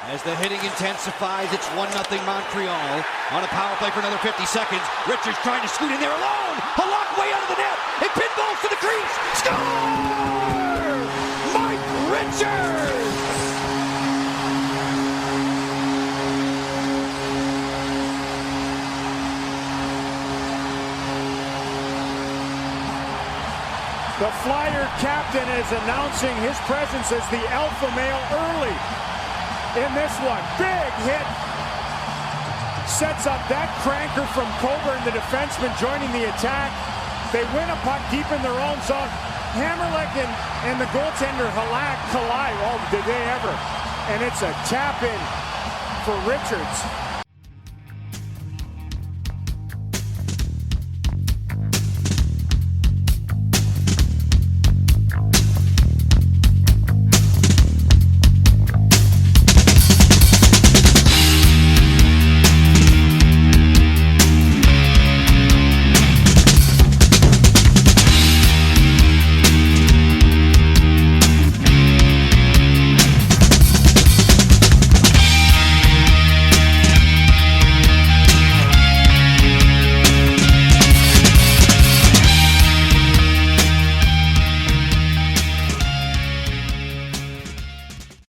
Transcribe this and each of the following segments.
As the hitting intensifies, it's 1-0 Montreal. On a power play for another 50 seconds. Richards trying to scoot in there alone. Halak way out of the net. It pinballs to the crease. Score! Mike Richards! The Flyer captain is announcing his presence as the alpha male early in this one. Big hit. Sets up that cranker from Coburn, the defenseman, joining the attack. They win a puck deep in their own zone. Hammerleck and the goaltender Halak collide. Oh, did they ever. And it's a tap in for Richards.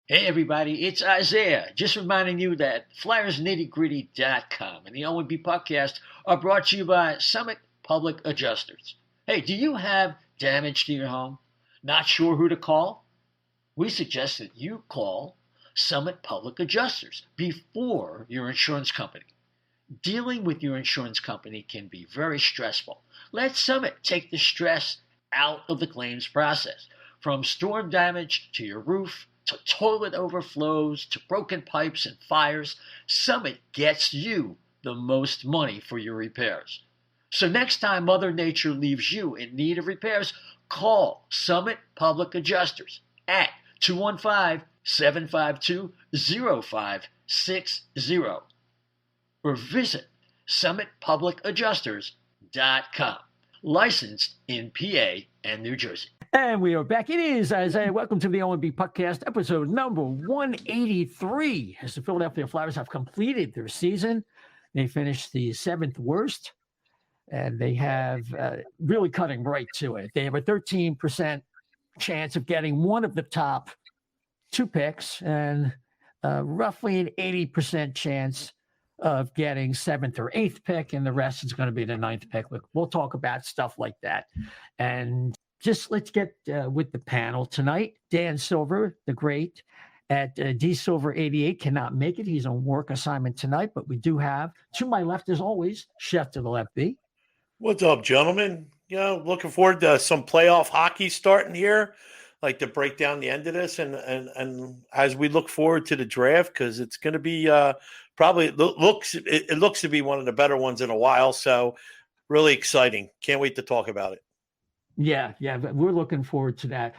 Everybody, it's Isaiah. Just reminding you that FlyersNittyGritty.com and the O&B Puckcast are brought to you by Summit Public Adjusters. Hey, do you have damage to your home? Not sure who to call? We suggest that you call Summit Public Adjusters before your insurance company. Dealing with your insurance company can be very stressful. Let Summit take the stress out of the claims process. From storm damage to your roof, to toilet overflows, to broken pipes and fires, Summit gets you the most money for your repairs. So next time Mother Nature leaves you in need of repairs, call Summit Public Adjusters at 215-752-0560 or visit summitpublicadjusters.com. Licensed in PA and New Jersey. And we are back. It is Isaiah. Welcome to the O&B Puckcast, episode number 183. As the Philadelphia Flyers have completed their season, they finished the 7th worst, and they have really cutting right to it. They have a 13% chance of getting one of the top 2 picks, and roughly an 80% chance of getting 7th or 8th pick, and the rest is going to be the 9th pick. We'll talk about stuff like that. And just let's get with the panel tonight. Dan Silver, the great, at DSilver88 cannot make it. He's on work assignment tonight, but we do have, to my left as always, Chef to the left, B. What's up, gentlemen? Looking forward to some playoff hockey starting here. Like to break down the end of this, and as we look forward to the draft, because it's going to be probably it looks to be one of the better ones in a while. So really exciting. Can't wait to talk about it. Yeah, but we're looking forward to that.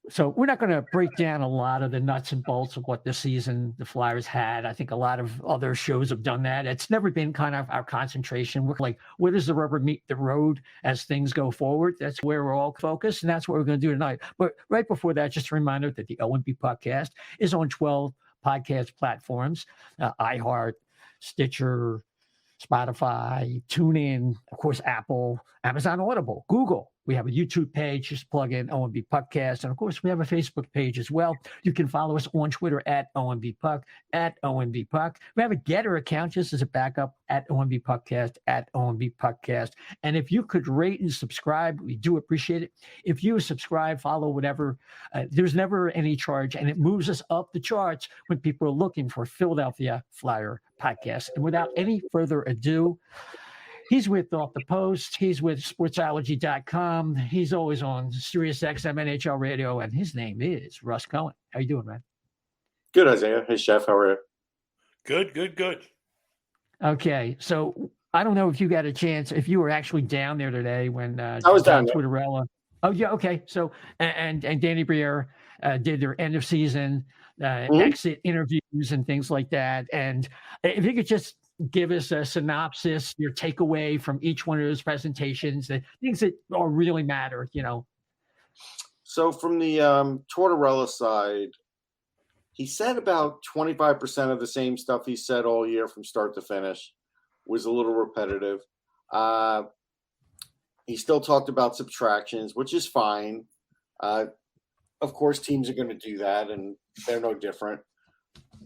So we're not going to break down a lot of the nuts and bolts of what this season the Flyers had. I think a lot of other shows have done that. It's never been kind of our concentration. We're like, where does the rubber meet the road as things go forward? That's where we're all focused, and that's what we're going to do tonight. But right before that, just a reminder that the O&B Puckcast is on 12 podcast platforms, iHeart, Stitcher, Spotify, TuneIn, of course, Apple, Amazon Audible, Google. We have a YouTube page. Just plug in O&B Puckcast. And, of course, we have a Facebook page as well. You can follow us on Twitter at O&B Puck, at O&B Puck. We have a Getter account just as a backup at O&B Puckcast, at O&B Puckcast. And if you could rate and subscribe, we do appreciate it. If you subscribe, follow, whatever, there's never any charge. And it moves us up the charts when people are looking for Philadelphia Flyer podcasts. And without any further ado, he's with Off the Post. He's with sportsallergy.com. He's always on Sirius XM NHL Radio, and his name is Russ Cohen. How you doing, man? Good, Isaiah. Hey, Chef. How are you? Good. Okay, so I don't know if you got a chance, if you were actually down there today when I was John down there. Tortorella. Oh, yeah, okay. So, and Danny Briere did their end of season exit interviews and things like that. And if you could just give us a synopsis, your takeaway from each one of those presentations, the things that really matter, So from the Tortorella side, he said about 25% of the same stuff he said all year from start to finish. Was a little repetitive. He still talked about subtractions, which is fine. Of course, teams are going to do that, and they're no different.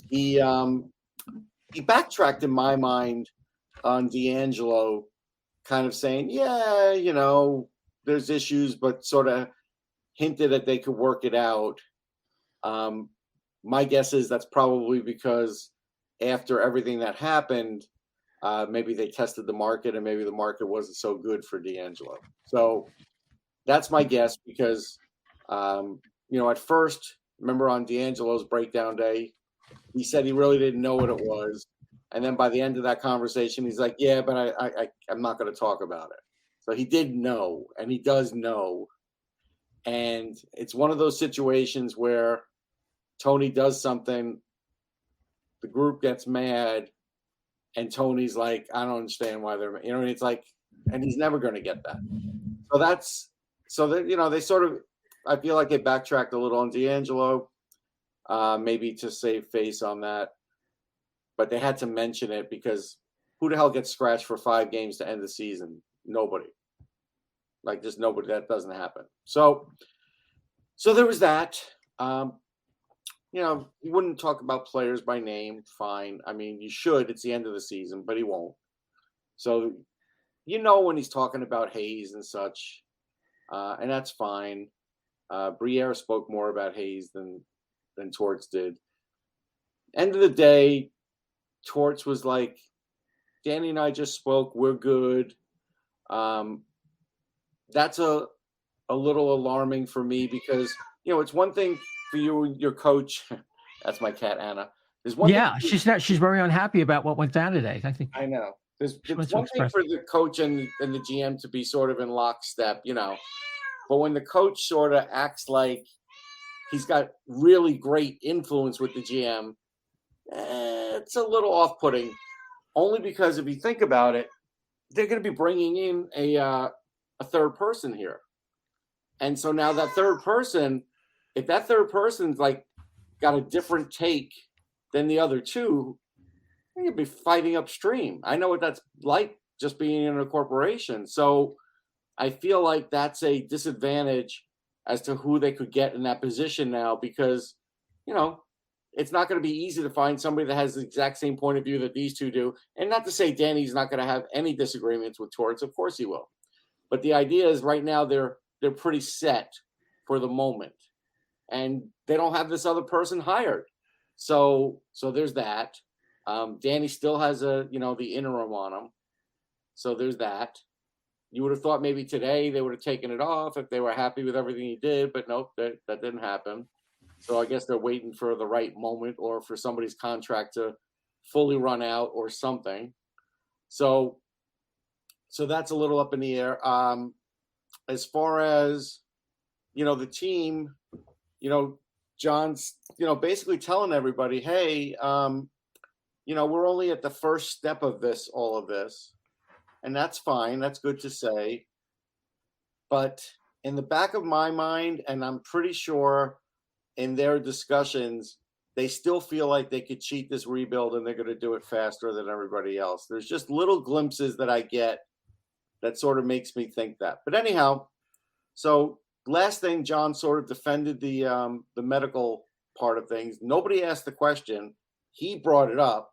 He backtracked in my mind on D'Angelo, kind of saying, yeah, you know, there's issues, but sort of hinted that they could work it out. My guess is that's probably because after everything that happened, maybe they tested the market and maybe the market wasn't so good for D'Angelo. So that's my guess because, you know, at first, remember on D'Angelo's breakdown day, he said he really didn't know what it was. And then by the end of that conversation, he's like, yeah, but I'm not going to talk about it. So he did know, and he does know. And it's one of those situations where Tony does something, the group gets mad, and Tony's like, I don't understand why they're, you know, and it's like, and he's never going to get that. So that, you know, they sort of, I feel like they backtracked a little on D'Angelo, maybe to save face on that. But they had to mention it because who the hell gets scratched for 5 games to end the season? Nobody. Like, just nobody. That doesn't happen. So there was that. You know, he wouldn't talk about players by name. Fine. I mean, you should. It's the end of the season, but he won't. So, you know, when he's talking about Hayes and such, and that's fine. Briere spoke more about Hayes than Torts did. End of the day, Torts was like, Danny and I just spoke. We're good. That's a little alarming for me because, you know, it's one thing for you and your coach. That's my cat, Anna. There's one thing she's very unhappy about what went down today. I know. There's one thing for the coach and the GM to be sort of in lockstep, you know. But when the coach sort of acts like he's got really great influence with the GM, it's a little off-putting. Only because if you think about it, they're going to be bringing in a third person here. And so now that third person, if that third person's like got a different take than the other two, they're going to be fighting upstream. I know what that's like just being in a corporation. So I feel like that's a disadvantage as to who they could get in that position now because, you know, it's not going to be easy to find somebody that has the exact same point of view that these two do. And not to say Danny's not going to have any disagreements with Torts. Of course he will. But the idea is right now they're pretty set for the moment. And they don't have this other person hired. So there's that. Danny still has the interim on him. So there's that. You would have thought maybe today they would have taken it off if they were happy with everything he did, but nope, that didn't happen. So I guess they're waiting for the right moment or for somebody's contract to fully run out or something. So that's a little up in the air. As far as, you know, the team, you know, John's, you know, basically telling everybody, hey, you know, we're only at the first step of all of this. And that's fine. That's good to say. But in the back of my mind, and I'm pretty sure in their discussions, they still feel like they could cheat this rebuild and they're going to do it faster than everybody else. There's just little glimpses that I get that sort of makes me think that. But anyhow, so last thing, John sort of defended the medical part of things. Nobody asked the question. He brought it up.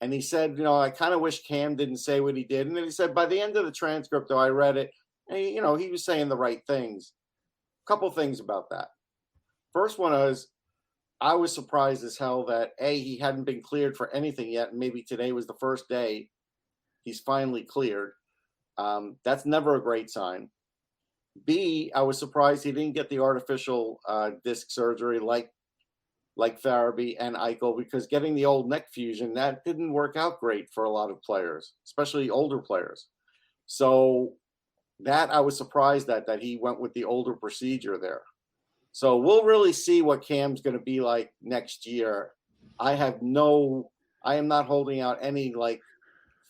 And he said, you know, I kind of wish Cam didn't say what he did. And then he said, by the end of the transcript, though, I read it, and, you know, he was saying the right things. A couple things about that. First one is, I was surprised as hell that, A, he hadn't been cleared for anything yet. And maybe today was the first day he's finally cleared. That's never a great sign. B, I was surprised he didn't get the artificial disc surgery like Farabee and Eichel, because getting the old neck fusion, that didn't work out great for a lot of players, especially older players. So that I was surprised that he went with the older procedure there. So we'll really see what Cam's going to be like next year. I am not holding out any like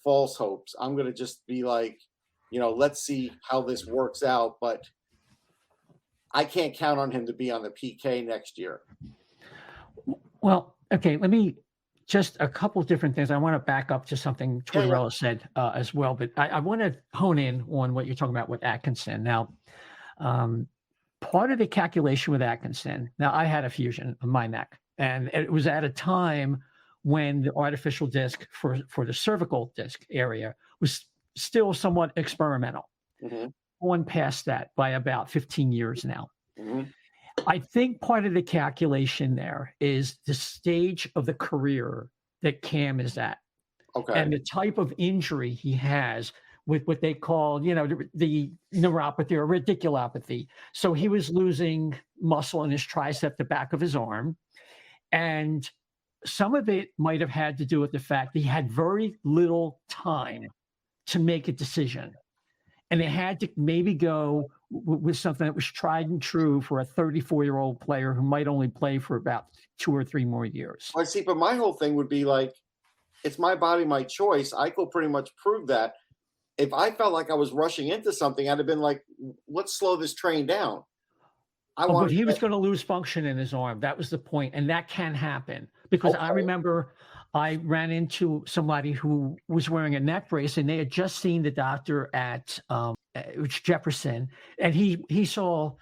false hopes. I'm going to just be like, you know, let's see how this works out. But I can't count on him to be on the PK next year. Well, okay, let me just a couple different things. I want to back up to something Tortorella said as well, but I want to hone in on what you're talking about with Atkinson. Now, part of the calculation with Atkinson, now I had a fusion of my neck, and it was at a time when the artificial disc for the cervical disc area was still somewhat experimental. Going past that by about 15 years now. I think part of the calculation there is the stage of the career that Cam is at. And the type of injury he has with what they call, the neuropathy or radiculopathy. So he was losing muscle in his tricep, the back of his arm. And some of it might have had to do with the fact that he had very little time to make a decision. And they had to maybe go with something that was tried and true for a 34-year-old player who might only play for about 2 or 3 more years. I see, but my whole thing would be like, it's my body, my choice. I could pretty much prove that. If I felt like I was rushing into something, I'd have been like, let's slow this train down. But he was going to lose function in his arm. That was the point. And that can happen. Because I remember I ran into somebody who was wearing a neck brace, and they had just seen the doctor at Jefferson, and he saw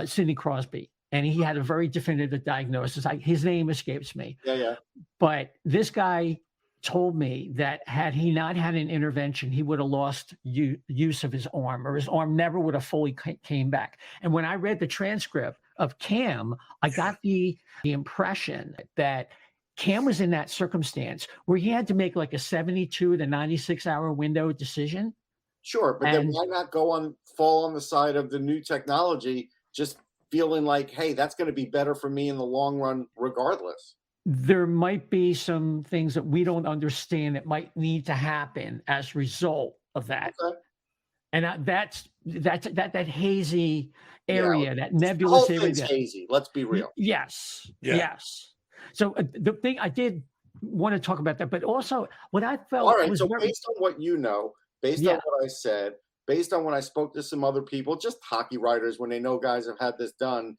Sidney Crosby, and he had a very definitive diagnosis. His name escapes me. But this guy told me that had he not had an intervention, he would have lost use of his arm, or his arm never would have fully came back. And when I read the transcript of Cam, I got the impression that Cam was in that circumstance where he had to make like a 72 to 96 hour window decision. Sure, but then why not fall on the side of the new technology, just feeling like, hey, that's going to be better for me in the long run regardless? There might be some things that we don't understand that might need to happen as a result of that. And that hazy area, that nebulous area. The whole thing's hazy. Let's be real. Yes. So the thing I did want to talk about that, but also what I felt. All right. So based on what you know, based on what I said, based on when I spoke to some other people, just hockey writers, when they know guys have had this done,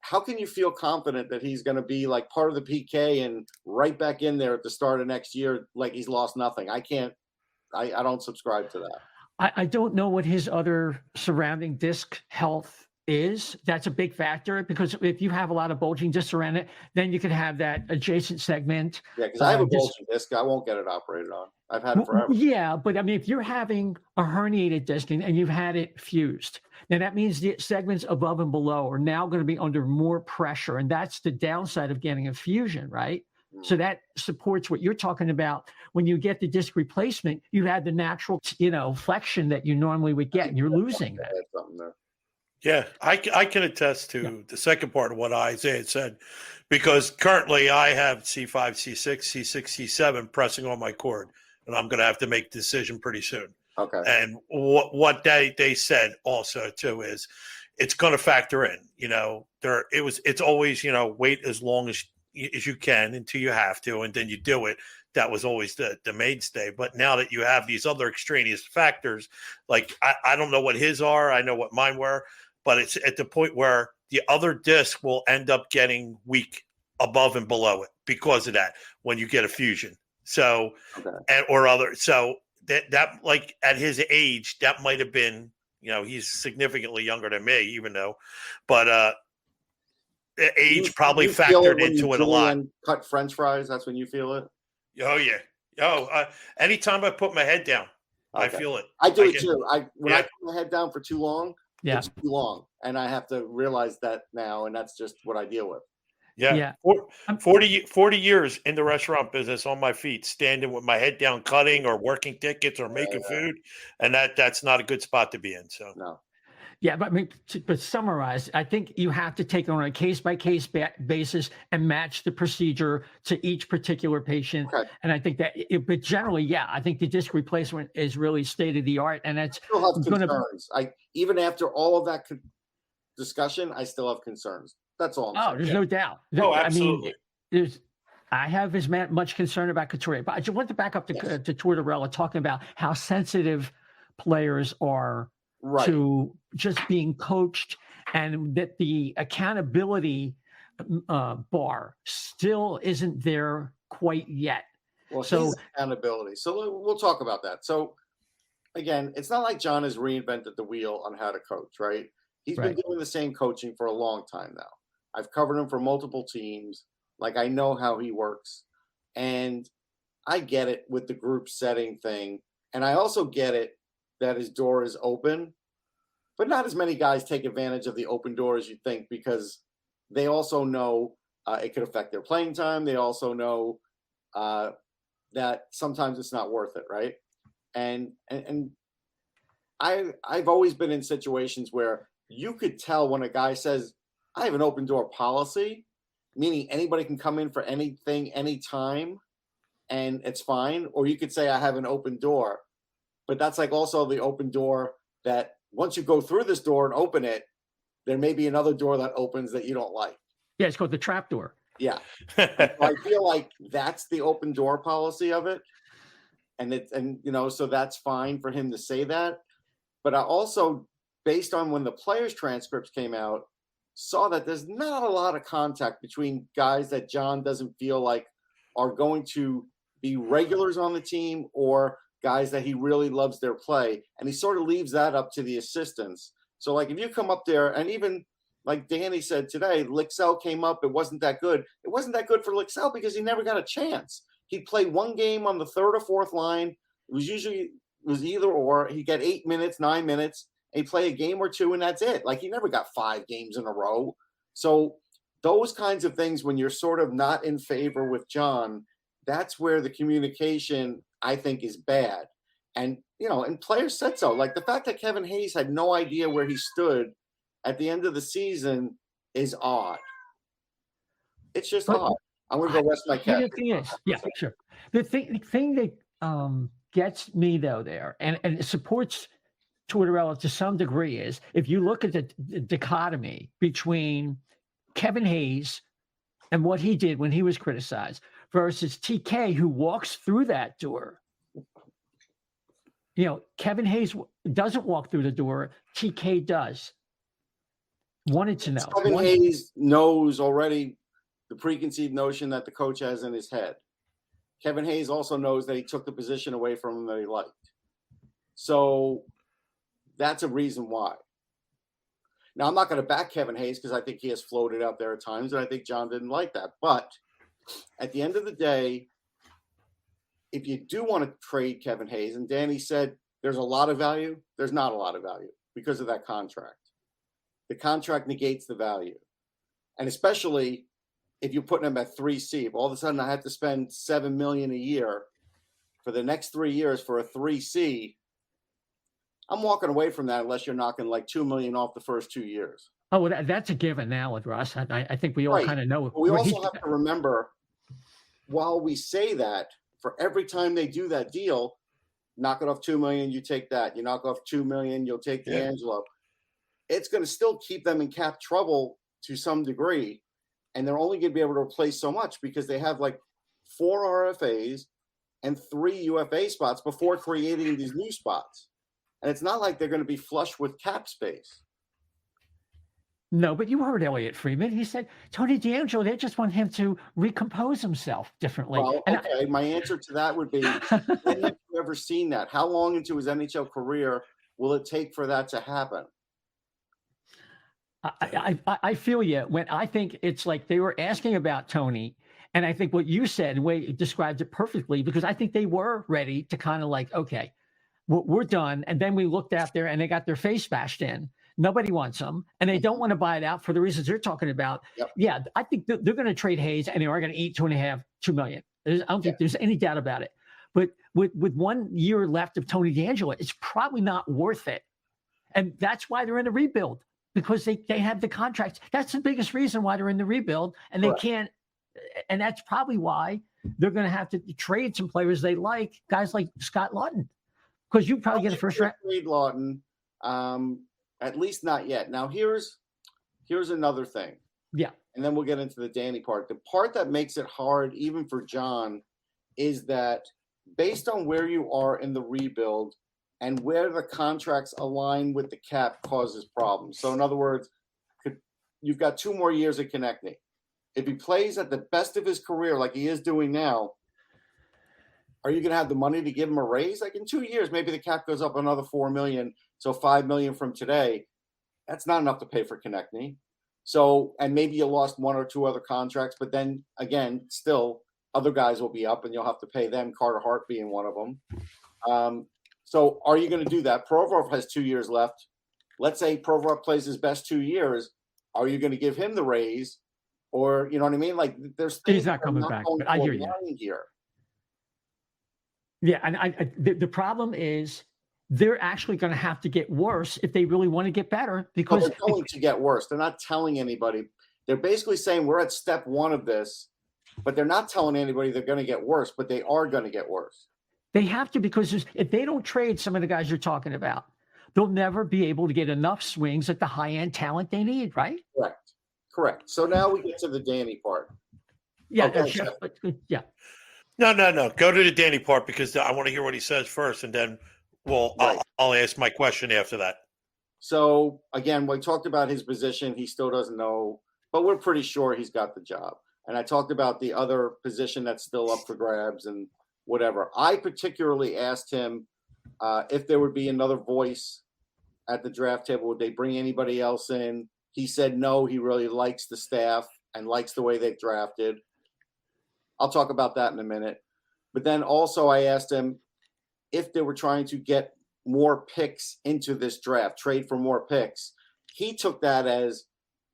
how can you feel confident that he's going to be like part of the PK and right back in there at the start of next year like he's lost nothing? I don't subscribe to that. I don't know what his other surrounding disc health is. That's a big factor, because if you have a lot of bulging discs around it, then you could have that adjacent segment. Yeah, because I have a bulging disc. I won't get it operated on. I've had it forever. Yeah, but I mean, if you're having a herniated disc and you've had it fused, then that means the segments above and below are now going to be under more pressure. And that's the downside of getting a fusion, right? So that supports what you're talking about. When you get the disc replacement, you had the natural, flexion that you normally would get, and you're losing that. Yeah, I can attest to the second part of what Isaiah said, because currently I have C5, C6, C6, C7 pressing on my cord, and I'm going to have to make a decision pretty soon. Okay. And what they said also too is it's going to factor in. It's always wait as long as you can until you have to, and then you do it. That was always the mainstay. But now that you have these other extraneous factors, like I don't know what his are, I know what mine were, but it's at the point where the other disc will end up getting weak above and below it because of that when you get a fusion. So so that like at his age, that might have been, he's significantly younger than me, even though, but age probably factored into it a lot. Cut French fries, that's when you feel it. Oh yeah. Anytime I put my head down, I feel it. I do it too. When I put my head down for too long, it's too long, and I have to realize that now, and that's just what I deal with. Yeah. 40 years in the restaurant business on my feet, standing with my head down, cutting or working tickets or making food, and that's not a good spot to be in. So no. Yeah, but I mean, to summarize, I think you have to take it on a case-by-case basis and match the procedure to each particular patient. Okay. And I think but generally, I think the disc replacement is really state-of-the-art, and that's still have concerns. Even after all of that discussion, I still have concerns. That's all. There's no doubt. Absolutely. I mean, I have as much concern about Couturier, but I just want to back up to Tortorella, talking about how sensitive players are to just being coached, and that the accountability bar still isn't there quite yet. Well, he's accountability. So we'll talk about that. So again, it's not like John has reinvented the wheel on how to coach, right? He's been doing the same coaching for a long time now. I've covered him for multiple teams. Like, I know how he works. And I get it with the group setting thing. And I also get it that his door is open. But not as many guys take advantage of the open door as you think, because they also know it could affect their playing time. They also know that sometimes it's not worth it, right? And I've always been in situations where you could tell when a guy says, I have an open door policy, meaning anybody can come in for anything, anytime, and it's fine. Or you could say, I have an open door. But that's like also the open door that once you go through this door and open it, there may be another door that opens that you don't like. Yeah, it's called the trap door. Yeah. I feel like that's the open door policy of it. And so that's fine for him to say that. But I also, based on when the players' transcripts came out, saw that there's not a lot of contact between guys that John doesn't feel like are going to be regulars on the team or guys that he really loves their play. And he sort of leaves that up to the assistants. So, like, if you come up there, and even like Danny said today, Lixell came up, it wasn't that good. It wasn't that good for Lixell because he never got a chance. He'd play one game on the third or fourth line. It was either or. He'd get 8 minutes, 9 minutes, and he'd play a game or two, and that's it. Like, he never got 5 games in a row. So those kinds of things, when you're sort of not in favor with John, that's where the communication, I think, is bad. And, and players said so. Like, the fact that Kevin Hayes had no idea where he stood at the end of the season is odd. It's just odd. I'm going to go rest my cat. The thing is, yeah, sure. The thing that gets me, though, there, and it supports Tortorella to some degree, is if you look at the dichotomy between Kevin Hayes and what he did when he was criticized versus TK, who walks through that door. Kevin Hayes doesn't walk through the door. TK does. Wanted to know. Kevin Hayes knows already the preconceived notion that the coach has in his head. Kevin Hayes also knows that he took the position away from him that he liked. So that's a reason why. Now, I'm not going to back Kevin Hayes because I think he has floated out there at times, and I think John didn't like that. But at the end of the day, if you do want to trade Kevin Hayes, and Danny said there's a lot of value, there's not a lot of value because of that contract. The contract negates the value. And especially if you're putting him at 3C, if all of a sudden I have to spend $7 million a year for the next 3 years for a 3C, I'm walking away from that unless you're knocking like $2 million off the first 2 years. Oh, well, that's a given now with Russ. I think we all kind of know. But we also have to remember, while we say that, for every time they do that deal, knock it off $2 million, you take that. You knock off $2 million, you'll take D'Angelo. It's going to still keep them in cap trouble to some degree. And they're only going to be able to replace so much because they have like 4 RFAs and 3 UFA spots before creating these new spots. And it's not like they're going to be flush with cap space. No, but you heard Elliot Friedman. He said, Tony D'Angelo, they just want him to recompose himself differently. Well, okay, my answer to that would be, when have you ever seen that? How long into his NHL career will it take for that to happen? I feel you. When I think it's like they were asking about Tony, and I think what you said, and Wade described it perfectly, because I think they were ready to kind of like, okay, we're done. And then we looked out there and they got their face bashed in. Nobody wants them, and they don't want to buy it out for the reasons you're talking about. Yep. Yeah, I think they're going to trade Hayes, and they are going to eat $2 million. I don't think there's any doubt about it. But with 1 year left of Tony D'Angelo, it's probably not worth it. And that's why they're in the rebuild, because they have the contracts. That's the biggest reason why they're in the rebuild, and they can't. And that's probably why they're going to have to trade some players they like, guys like Scott Lawton, because you probably get a first round. Trade Lawton. At least not yet. Now, here's another thing. Yeah. And then we'll get into the Danny part. The part that makes it hard, even for John, is that based on where you are in the rebuild and where the contracts align with the cap causes problems. So, in other words, you've got 2 more years at Konechny. if he plays at the best of his career like he is doing now, are you going to have the money to give him a raise? Like in 2 years, maybe the cap goes up another $4 million, so $5 million from today. That's not enough to pay for Konechny. So, and maybe you lost 1 or 2 other contracts, but then again, still other guys will be up and you'll have to pay them, Carter Hart being one of them. So are you going to do that? Provorov has 2 years left. Let's say Provorov plays his best 2 years. Are you going to give him the raise? Or, you know what I mean? Like there's he's not coming back, but I hear you. Here. Yeah, and the problem is they're actually going to have to get worse if they really want to get better, because they're going to get worse. They're not telling anybody. They're basically saying we're at step 1 of this, but they're not telling anybody they're going to get worse, but they are going to get worse. They have to, because if they don't trade some of the guys you're talking about, they'll never be able to get enough swings at the high-end talent they need, right? Correct. So now we get to the Danny part. Yeah, Okay, yeah. No. Go to the Danny part because I want to hear what he says first, and then Right. I'll ask my question after that. So again, we talked about his position. He still doesn't know, but we're pretty sure he's got the job. And I talked about the other position that's still up for grabs and whatever. I particularly asked him if there would be another voice at the draft table. Would they bring anybody else in? He said no. He really likes the staff and likes the way they've drafted. I'll talk about that in a minute. But then also I asked him if they were trying to get more picks into this draft, trade for more picks. He took that as,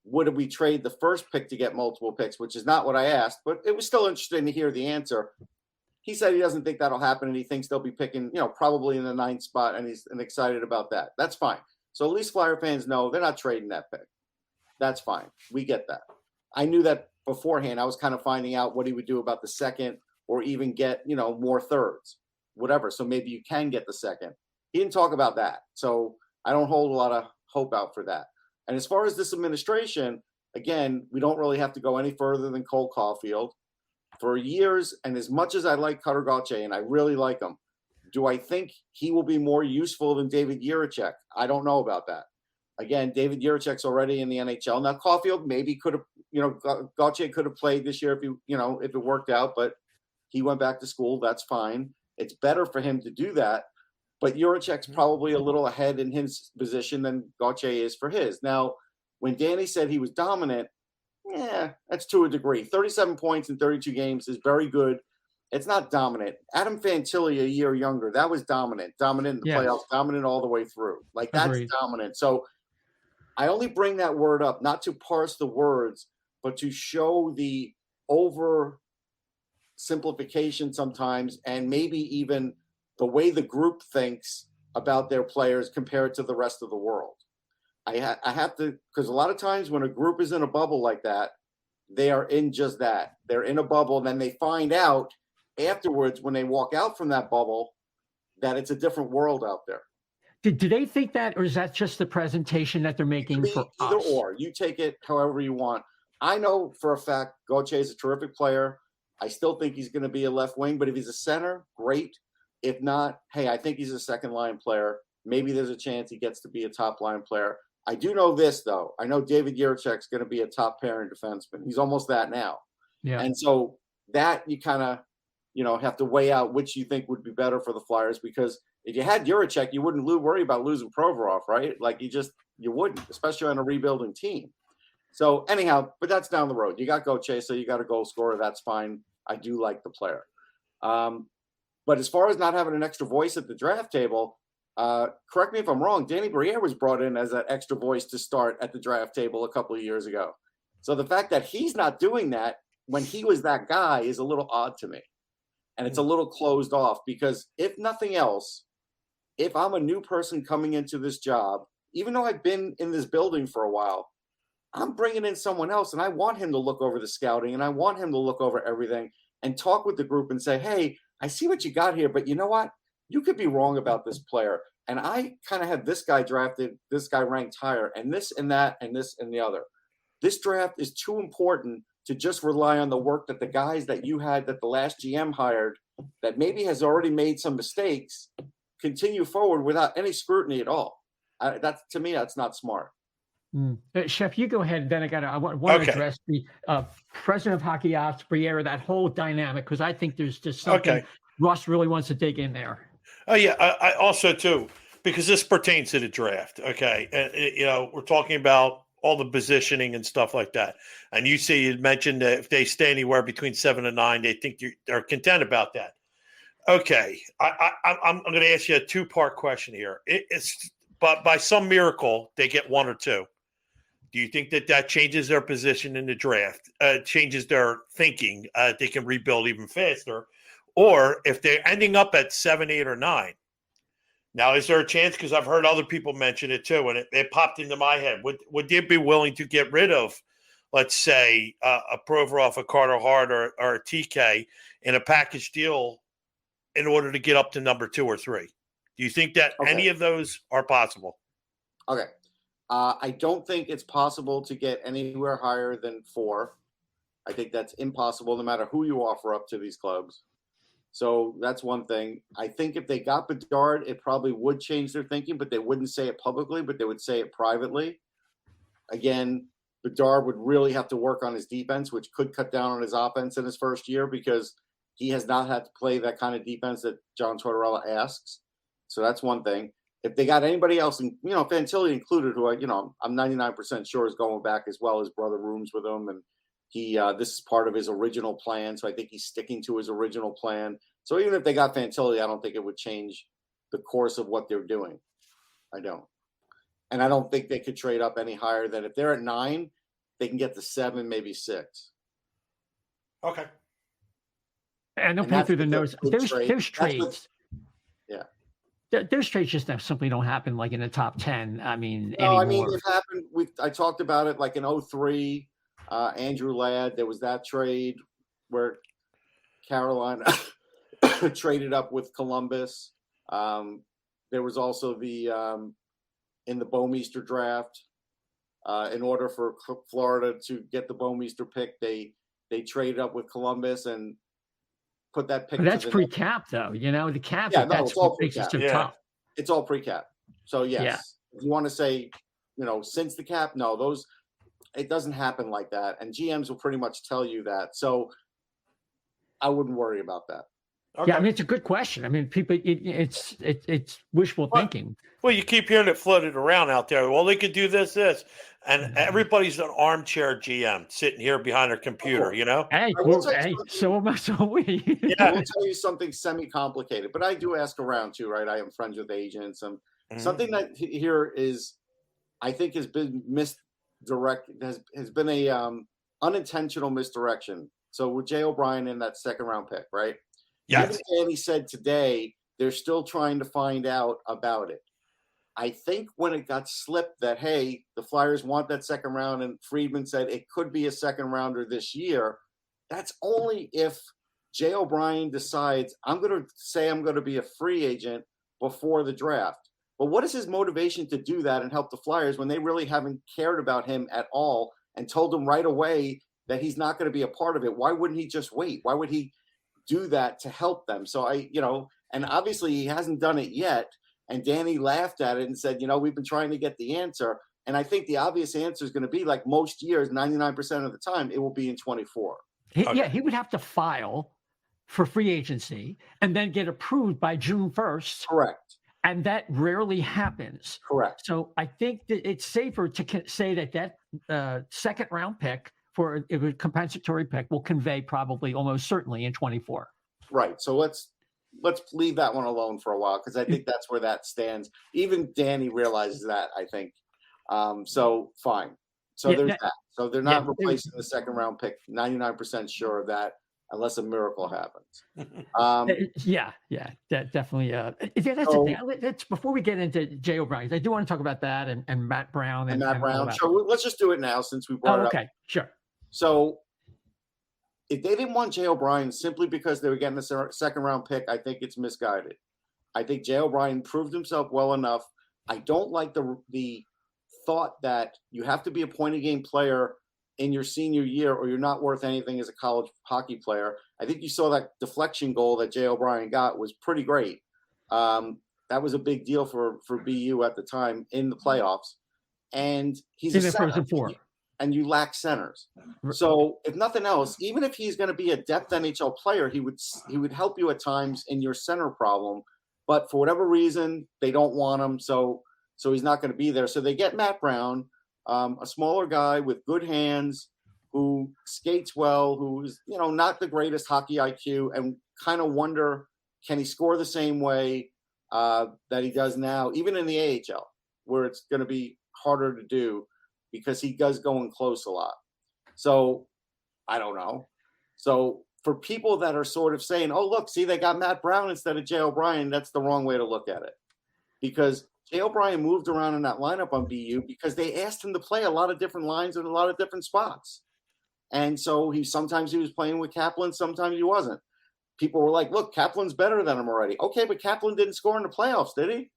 would we trade the first pick to get multiple picks, which is not what I asked, but it was still interesting to hear the answer. He said he doesn't think that'll happen, and he thinks they'll be picking, probably in the 9th spot, and he's excited about that. That's fine. So at least Flyer fans know they're not trading that pick. That's fine. We get that. I knew that beforehand. I was kind of finding out what he would do about the second, or even get, more thirds, whatever. So maybe you can get the second. He didn't talk about that. So I don't hold a lot of hope out for that. And as far as this administration, again, we don't really have to go any further than Cole Caulfield. For years, and as much as I like Cutter Gauthier, and I really like him, do I think he will be more useful than David Jiricek? I don't know about that. Again, David Jiricek's already in the NHL. Now, Caulfield maybe could have, Gauthier could have played this year if it worked out, but he went back to school. That's fine. It's better for him to do that. But Jiricek's probably a little ahead in his position than Gauthier is for his. Now, when Danny said he was dominant, that's to a degree. 37 points in 32 games is very good. It's not dominant. Adam Fantilli, a year younger, that was dominant. Dominant in the playoffs, dominant all the way through. Like, that's Agreed. dominant. So I only bring that word up, not to parse the words, but to show the over simplification sometimes, and maybe even the way the group thinks about their players compared to the rest of the world. I have to, because a lot of times when a group is in a bubble like that, they are in just that. They're in a bubble, and then they find out afterwards when they walk out from that bubble that it's a different world out there. Do they think that, or is that just the presentation that they're making for either us? Or. You take it however you want. I know for a fact Gauthier is a terrific player. I still think he's going to be a left wing, but if he's a center, great. If not, hey, I think he's a second line player. Maybe there's a chance he gets to be a top line player. I do know this, though. I know David Jiricek's going to be a top pairing defenseman. He's almost that now. Yeah. And so that you kind of, have to weigh out which you think would be better for the Flyers, because if you had Jiricek, you wouldn't worry about losing Provorov, right? Like you wouldn't, especially on a rebuilding team. So anyhow, but that's down the road. You got Gauthier, so you got a goal scorer. That's fine. I do like the player. But as far as not having an extra voice at the draft table, correct me if I'm wrong, Danny Briere was brought in as an extra voice to start at the draft table a couple of years ago. So the fact that he's not doing that when he was that guy is a little odd to me. And it's a little closed off, because if nothing else, if I'm a new person coming into this job, even though I've been in this building for a while, I'm bringing in someone else, and I want him to look over the scouting, and I want him to look over everything and talk with the group and say, hey, I see what you got here, but you know what? You could be wrong about this player. And I kind of have this guy drafted, this guy ranked higher, and this and that, and this and the other. This draft is too important to just rely on the work that the guys that you had, that the last GM hired, that maybe has already made some mistakes, continue forward without any scrutiny at all. To me, that's not smart. Chef, you go ahead. Then I want to address the president of Hockey Ops, Briere, that whole dynamic, because I think there's just something Russ really wants to dig in there. Oh, yeah. I also, too, because this pertains to the draft. Okay. And, we're talking about all the positioning and stuff like that. And you mentioned that if they stay anywhere between 7 and 9, they think they're content about that. Okay. I'm going to ask you a 2-part question here. But by some miracle, they get 1 or 2. Do you think that changes their position in the draft, changes their thinking? They can rebuild even faster. Or if they're ending up at 7, 8, or 9. Now, is there a chance? Because I've heard other people mention it too, and it popped into my head. Would they be willing to get rid of, let's say, a Provorov, a Carter Hart, or a TK in a package deal in order to get up to number 2 or 3? Do you think that any of those are possible? Okay. I don't think it's possible to get anywhere higher than 4. I think that's impossible no matter who you offer up to these clubs. So that's one thing. I think if they got Bedard, it probably would change their thinking, but they wouldn't say it publicly, but they would say it privately. Again, Bedard would really have to work on his defense, which could cut down on his offense in his first year because he has not had to play that kind of defense that John Tortorella asks. So that's one thing. If they got anybody else, and Fantilli included, who I'm 99% sure is going back as well. His brother rooms with him, and this is part of his original plan. So I think he's sticking to his original plan. So even if they got Fantilli, I don't think it would change the course of what they're doing. I don't. And I don't think they could trade up any higher than if they're at 9, they can get to 7, maybe 6. Okay. And they'll pay through the nose. There's trades. Those trades just simply don't happen like in the top 10. Anymore. It happened. I talked about it like in 2003. Andrew Ladd, there was that trade where Carolina traded up with Columbus. There was also in the Bouwmeester draft, in order for Florida to get the Bouwmeester pick, they traded up with Columbus and put that pick. But that's pre-cap, though. The cap. Yeah, that's what makes it so tough. It's all pre-cap. So yes, if you want to say, since the cap, no, it doesn't happen like that, and GMs will pretty much tell you that. So I wouldn't worry about that. Okay. Yeah, it's a good question. People, it's wishful thinking. Well, you keep hearing it floated around out there. Well, they could do this, and everybody's an armchair GM sitting here behind their computer. Hey, so am I. So we. Yeah, I will tell you something semi-complicated, but I do ask around too, right? I am friends with agents, and something that here is, I think, has been misdirected. Has been a unintentional misdirection. So with J.O.B. in that second round pick, right? Yes. Even Danny said today they're still trying to find out about it. I think when it got slipped that, hey, the Flyers want that second round, and Friedman said it could be a second rounder this year, that's only if J.O.B. decides I'm going to be a free agent before the draft. But what is his motivation to do that and help the Flyers when they really haven't cared about him at all and told him right away that he's not going to be a part of it? Why wouldn't he just wait? Why would he do that to help them? So and obviously he hasn't done it yet. And Danny laughed at it and said, we've been trying to get the answer. And I think the obvious answer is going to be, like most years, 99% of the time, it will be in 24. Yeah, he would have to file for free agency and then get approved by June 1st. Correct. And that rarely happens. Correct. So I think that it's safer to say that second round pick for a compensatory pick will convey probably almost certainly in 24. Right. So let's leave that one alone for a while, because I think that's where that stands. Even Danny realizes that, I think. So fine. So there's that. So they're not replacing the second round pick. 99% sure of that, unless a miracle happens. Definitely. That's the thing. That's before we get into J.O.B. I do want to talk about that and Matt Brown and Matt Brown. Sure, let's just do it now since we brought it up. Okay, sure. So if they didn't want J.O.B. simply because they were getting a second round pick, I think it's misguided. I think J.O.B. proved himself well enough. I don't like the thought that you have to be a point a game player in your senior year or you're not worth anything as a college hockey player. I think you saw that deflection goal that J.O.B. got was pretty great. That was a big deal for BU at the time in the playoffs. and he's in a the center, Frozen Four. and you lack centers. So if nothing else, even if he's going to be a depth NHL player, he would help you at times in your center problem. But for whatever reason, they don't want him, so he's not going to be there. So they get Matt Brown, a smaller guy with good hands, who skates well, who's not the greatest hockey IQ, and kind of wonder, can he score the same way that he does now, even in the AHL, where it's going to be harder to do because he does go in close a lot. So I don't know. So for people that are sort of saying, oh, look, see, they got Matt Brown instead of J.O.B, that's the wrong way to look at it. Because J.O.B moved around in that lineup on BU because they asked him to play a lot of different lines in a lot of different spots. And so sometimes he was playing with Kaplan, sometimes he wasn't. People were like, look, Kaplan's better than him already. Okay, but Kaplan didn't score in the playoffs, did he?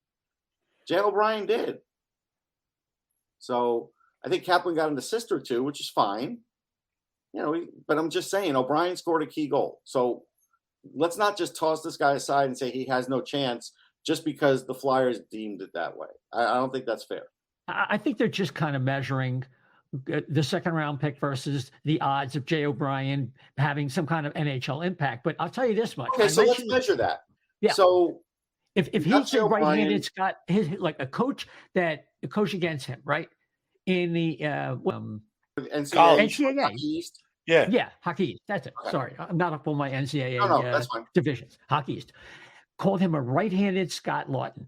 J.O.B did. So I think Kaplan got an assist or two, which is fine. But I'm just saying, O'Brien scored a key goal. So let's not just toss this guy aside and say he has no chance just because the Flyers deemed it that way. I don't think that's fair. I think they're just kind of measuring the second round pick versus the odds of J.O.B having some kind of NHL impact. But I'll tell you this much. Okay, so let's measure that. Yeah. So if he's a right-handed Scott, like a coach against him, right? In the NCAA. Hockey East. Yeah, Hockey East. That's it. Okay. Sorry, I'm not up on my NCAA divisions. Hockey East called him a right-handed Scott Lawton.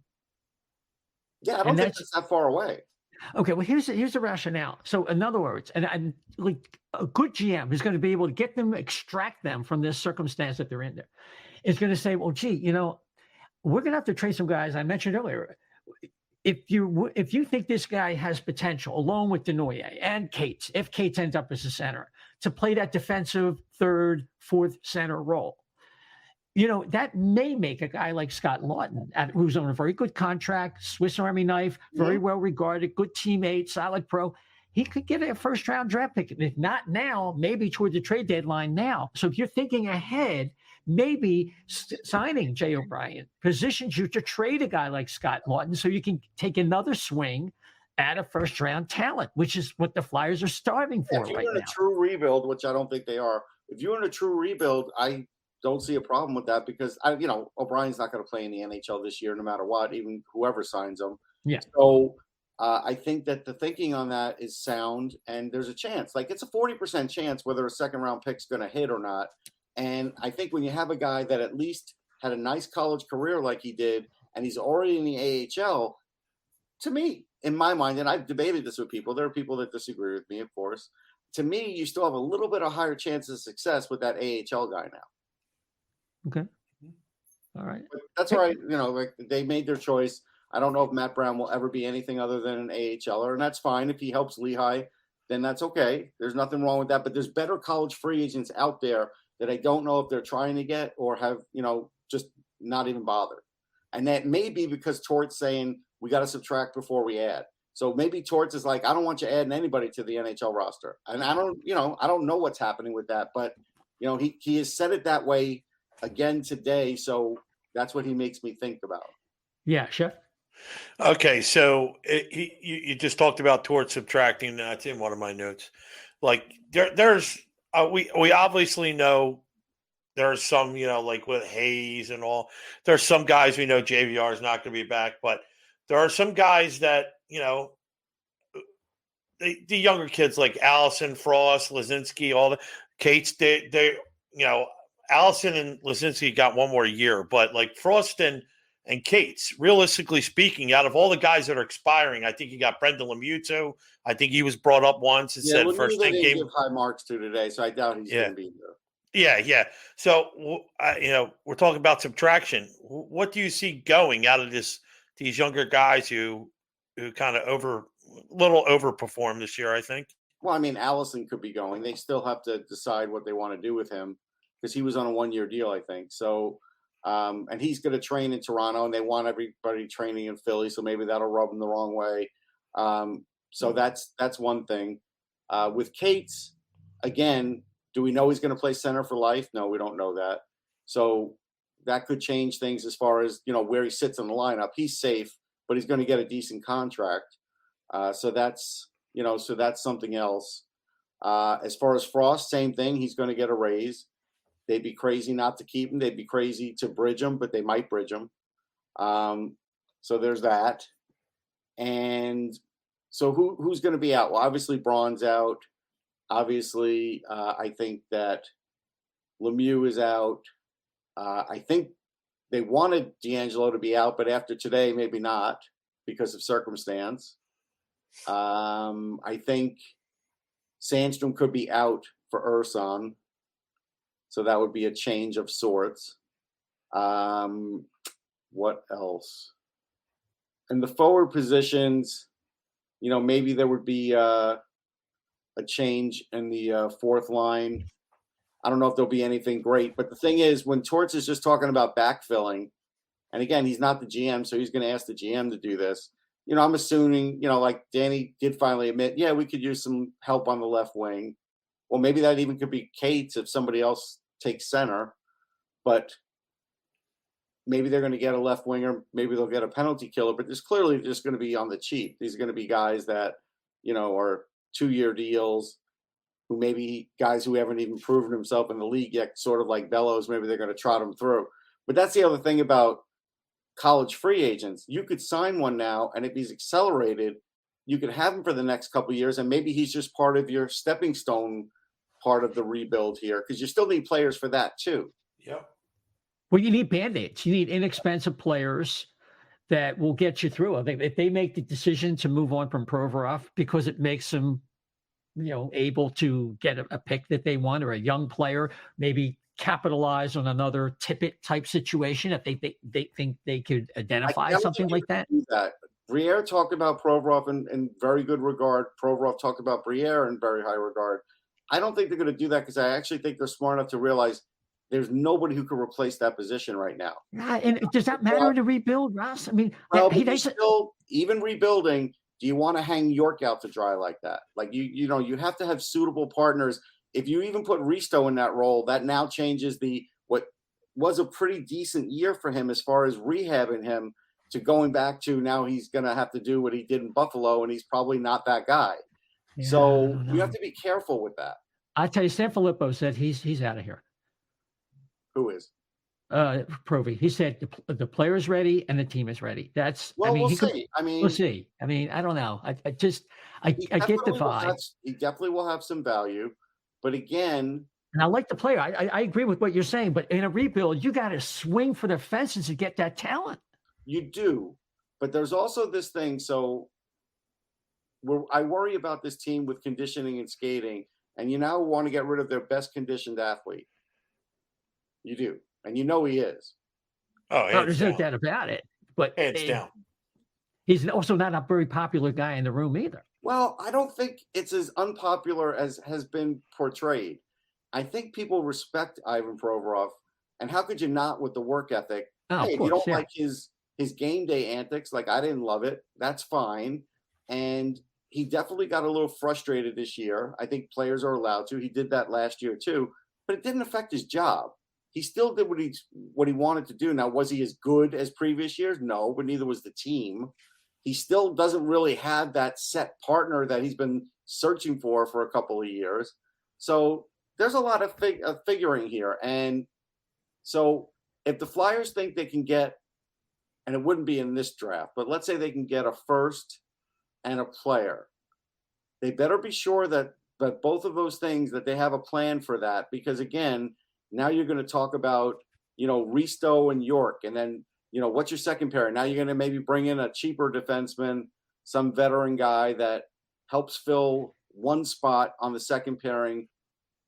Yeah, I don't think that's that far away. Okay, well, here's the rationale. So, in other words, and like a good GM is going to be able to get them, extract them from this circumstance that they're in there. Is going to say, well, gee, we're going to have to trade some guys. I mentioned earlier, if you think this guy has potential, along with Denoyer and Cates, if Cates ends up as a center, to play that defensive third, fourth center role, that may make a guy like Scott Lawton, who's on a very good contract, Swiss Army knife, very well regarded, good teammate, solid pro. He could get a first-round draft pick. If not now, maybe toward the trade deadline now. So if you're thinking ahead, maybe signing J.O.B positions you to trade a guy like Scott Lawton so you can take another swing at a first-round talent, which is what the Flyers are starving for right now. If you're in a true rebuild, which I don't think they are, if you're in a true rebuild, I don't see a problem with that because O'Brien's not going to play in the NHL this year, no matter what, even whoever signs him. Yeah. So I think that the thinking on that is sound, and there's a chance. Like it's a 40% chance whether a second round pick's going to hit or not. And I think when you have a guy that at least had a nice college career like he did, and he's already in the AHL, to me, in my mind, and I've debated this with people, there are people that disagree with me, of course. To me, you still have a little bit of higher chance of success with that AHL guy now. Okay. All right. But that's right. Like they made their choice. I don't know if Matt Brown will ever be anything other than an AHLer, and that's fine. If he helps Lehigh, then that's okay. There's nothing wrong with that. But there's better college free agents out there that I don't know if they're trying to get or have, just not even bothered. And that may be because Tort's saying we got to subtract before we add. So maybe Torts is like, I don't want you adding anybody to the NHL roster. And I don't know what's happening with that, but he has said it that way again today. So that's what he makes me think about. Yeah, Chef. Okay, so you just talked about Torts subtracting. That's in one of my notes. Like there's we obviously know there's some like with Hayes and all. There's some guys we know JVR is not going to be back, but there are some guys that the younger kids like Allison, Frost, Lazinski, all the Cates. They Allison and Lazinski got one more year, but like Frost and Cates, realistically speaking, out of all the guys that are expiring, I think you got Brendan Lemieux too. I think he was brought up once and said first thing game. Give high marks to today, so I doubt he's going to be there. Yeah. So we're talking about subtraction. What do you see going out of these younger guys who kind of overperformed this year? I think. Well, I mean, Allison could be going. They still have to decide what they want to do with him because he was on a 1-year deal, I think. So. And he's going to train in Toronto, and they want everybody training in Philly, so maybe that'll rub him the wrong way. So that's one thing. With Cates, again, do we know he's going to play center for life? No, we don't know that. So that could change things as far as where he sits in the lineup. He's safe, but he's going to get a decent contract. So that's something else. As far as Frost, same thing. He's going to get a raise. They'd be crazy not to keep him. They'd be crazy to bridge him, but they might bridge him. So there's that. And so who's going to be out? Well, obviously Braun's out. Obviously, I think that Lemieux is out. I think they wanted D'Angelo to be out, but after today, maybe not because of circumstance. I think Sandstrom could be out for Ersan. So that would be a change of sorts. What else? In the forward positions, maybe there would be a change in the fourth line. I don't know if there'll be anything great. But the thing is, when Torts is just talking about backfilling, and again, he's not the GM, so he's going to ask the GM to do this. I'm assuming, like Danny did finally admit, yeah, we could use some help on the left wing. Well, maybe that even could be Cates if somebody else takes center. But maybe they're going to get a left winger. Maybe they'll get a penalty killer. But there's clearly just going to be on the cheap. These are going to be guys that, are 2-year deals, who maybe guys who haven't even proven themselves in the league yet, sort of like Bellows. Maybe they're going to trot them through. But that's the other thing about college free agents. You could sign one now, and if he's accelerated, you could have him for the next couple of years, and maybe he's just part of your stepping stone part of the rebuild here, because you still need players for that too. Yep. Well, you need band-aids. You need inexpensive players that will get you through. I think if they make the decision to move on from Provorov because it makes them, able to get a pick that they want, or a young player, maybe capitalize on another Tippett type situation if they think they could identify something like that. Briere talked about Provorov in very good regard. Provorov talked about Briere in very high regard. I don't think they're going to do that, because I actually think they're smart enough to realize there's nobody who can replace that position right now. And does that matter to rebuild, Russ? I mean, still, even rebuilding, do you want to hang York out to dry like that? Like, you have to have suitable partners. If you even put Risto in that role, that now changes what was a pretty decent year for him as far as rehabbing him to going back to now he's going to have to do what he did in Buffalo, and he's probably not that guy. Yeah, so you have to be careful with that. I tell you, Sanfilippo said he's out of here. Who is? Provy. He said the player's ready and the team is ready. We'll see. We'll see. I mean, I don't know. I get the vibe. He definitely will have some value, but again, and I like the player. I agree with what you're saying, but in a rebuild, you got to swing for the fences to get that talent. You do, but there's also this thing. So I worry about this team with conditioning and skating, and you now want to get rid of their best conditioned athlete. You do, and he is. Oh, there's no doubt about it. But hands down, he's also not a very popular guy in the room either. Well, I don't think it's as unpopular as has been portrayed. I think people respect Ivan Provorov, and how could you not with the work ethic? If you don't like his game day antics, like I didn't love it, that's fine. And he definitely got a little frustrated this year. I think players are allowed to. He did that last year too, but it didn't affect his job. He still did what he wanted to do. Now, was he as good as previous years? No, but neither was the team. He still doesn't really have that set partner that he's been searching for a couple of years. So there's a lot of figuring here. And so if the Flyers think they can get, and it wouldn't be in this draft, but let's say they can get a first and a player, they better be sure that both of those things, that they have a plan for that. Because again, now you're going to talk about, Risto and York, and then, what's your second pair? Now you're going to maybe bring in a cheaper defenseman, some veteran guy that helps fill one spot on the second pairing,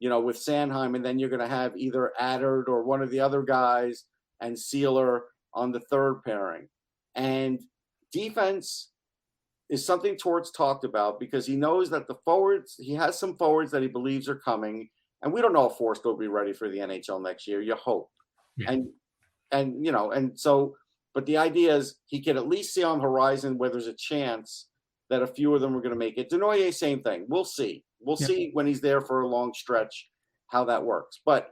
with Sanheim, and then you're going to have either Adard or one of the other guys and Sealer on the third pairing. And defense is something Torts talked about, because he knows that he has some forwards that he believes are coming. And we don't know if Forrest will be ready for the NHL next year. You hope. Yeah. But the idea is he can at least see on the horizon where there's a chance that a few of them are going to make it. Denoyer, same thing. We'll see. We'll see when he's there for a long stretch how that works. But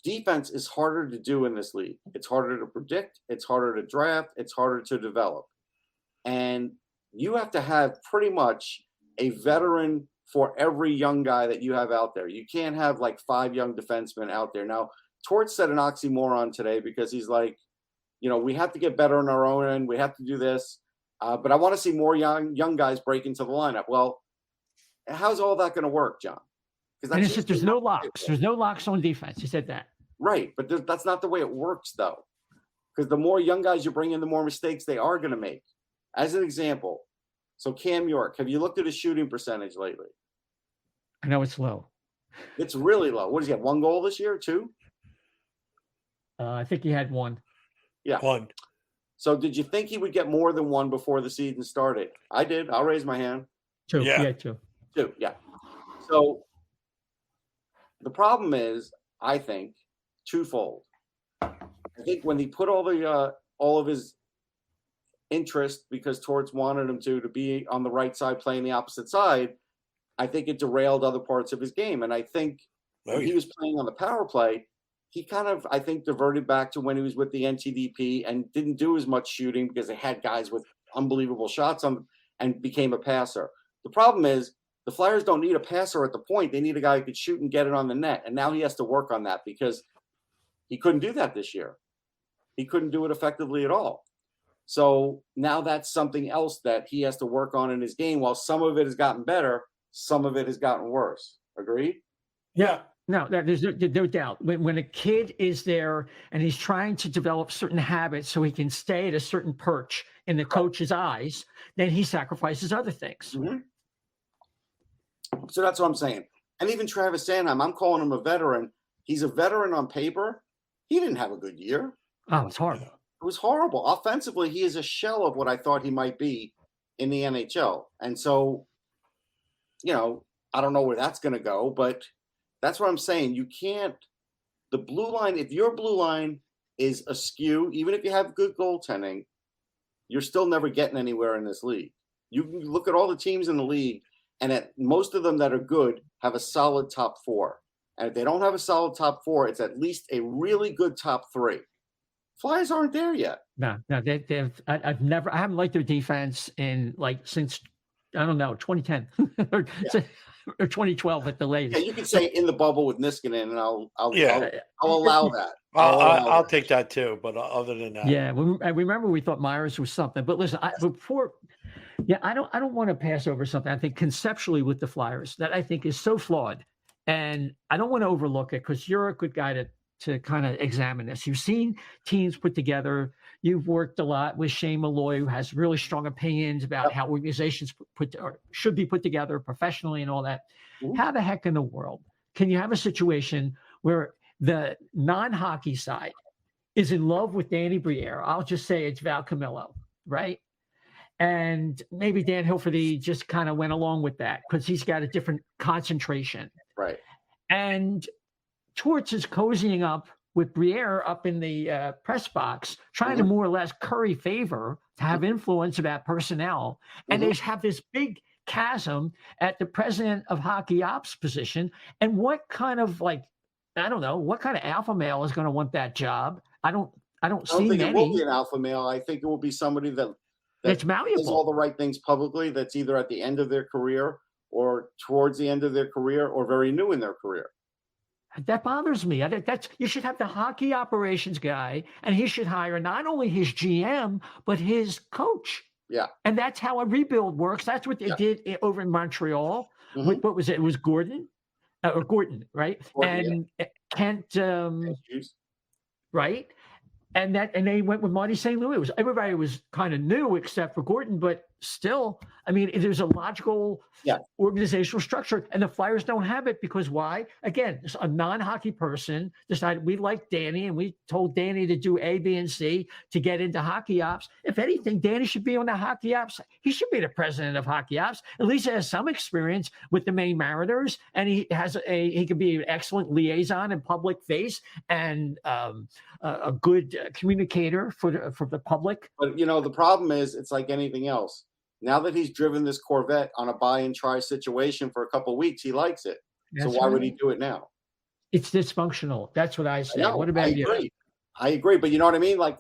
defense is harder to do in this league. It's harder to predict. It's harder to draft. It's harder to develop. And you have to have pretty much a veteran for every young guy that you have out there. You can't have like 5 young defensemen out there. Now, Torts said an oxymoron today because he's like, we have to get better on our own end. We have to do this. But I want to see more young guys break into the lineup. Well, how's all that going to work, John? And it's just, there's no locks. There's no locks on defense. He said that. Right. But that's not the way it works, though. Because the more young guys you bring in, the more mistakes they are going to make. As an example, so Cam York, have you looked at his shooting percentage lately? I know it's low. It's really low. What does he have? 1 goal this year? 2? I think he had 1. Yeah. 1. So did you think he would get more than 1 before the season started? I did. I'll raise my hand. 2. Yeah. Yeah, 2. 2, yeah. So the problem is, I think, twofold. I think when he put all of his interest, because Torts wanted him to be on the right side playing the opposite side, I think it derailed other parts of his game. And I think when he was playing on the power play, he kind of, I think, diverted back to when he was with the NTDP and didn't do as much shooting because they had guys with unbelievable shots on and became a passer. The problem is the Flyers don't need a passer at the point. They need a guy who could shoot and get it on the net. And now he has to work on that because he couldn't do that this year. He couldn't do it effectively at all. So now that's something else that he has to work on in his game. While some of it has gotten better, some of it has gotten worse. Agreed? Yeah. No, there's no doubt. When a kid is there and he's trying to develop certain habits so he can stay at a certain perch in the coach's eyes, then he sacrifices other things. Mm-hmm. So that's what I'm saying. And even Travis Sanheim, I'm calling him a veteran. He's a veteran on paper. He didn't have a good year. Oh, it's horrible. It was horrible. Offensively, he is a shell of what I thought he might be in the NHL. And so, I don't know where that's going to go, but that's what I'm saying. You can't – the blue line – if your blue line is askew, even if you have good goaltending, you're still never getting anywhere in this league. You can look at all the teams in the league, and most of them that are good have a solid top 4. And if they don't have a solid top 4, it's at least a really good top 3. Flyers aren't there yet. No, I haven't liked their defense since, I don't know, 2010 or 2012 at the latest. Yeah, you can say in the bubble with Niskanen, and I'll allow that. I'll take that too. But other than that, yeah, I remember we thought Myers was something. But listen, I don't want to pass over something. I think conceptually with the Flyers that I think is so flawed, and I don't want to overlook it because you're a good guy to kind of examine this. You've seen teams put together. You've worked a lot with Shane Malloy, who has really strong opinions about how organizations should be put together professionally and all that. Mm-hmm. How the heck in the world can you have a situation where the non-hockey side is in love with Danny Briere? I'll just say it's Val Camillo, right? And maybe Dan Hilferty just kind of went along with that because he's got a different concentration. Right. And Torts is cozying up with Briere up in the press box, trying to more or less curry favor to have influence about personnel. And they have this big chasm at the president of hockey ops position. And what kind of what kind of alpha male is going to want that job? I don't see think many. It will be an alpha male. I think it will be somebody that's malleable, does all the right things publicly, that's either at the end of their career or towards the end of their career or very new in their career. That bothers me. You should have the hockey operations guy, and he should hire not only his GM, but his coach. Yeah. And that's how a rebuild works. That's what they did over in Montreal. Mm-hmm. What was it? It was Gordon, right? Gordon, and Kent, right? And they went with Marty St. Louis. Everybody was kind of new except for Gordon, but still, I mean, there's a logical organizational structure, and the Flyers don't have it because why? Again, a non-hockey person decided we like Danny, and we told Danny to do A, B, and C to get into hockey ops. If anything, Danny should be on the hockey ops. He should be the president of hockey ops. At least he has some experience with the Maine Mariners, and he can be an excellent liaison and public face and a good communicator for the public. But the problem is, it's like anything else. Now that he's driven this Corvette on a buy and try situation for a couple of weeks, he likes it. So why would he do it now? It's dysfunctional. That's what I say. What about you? I agree. But you know what I mean? Like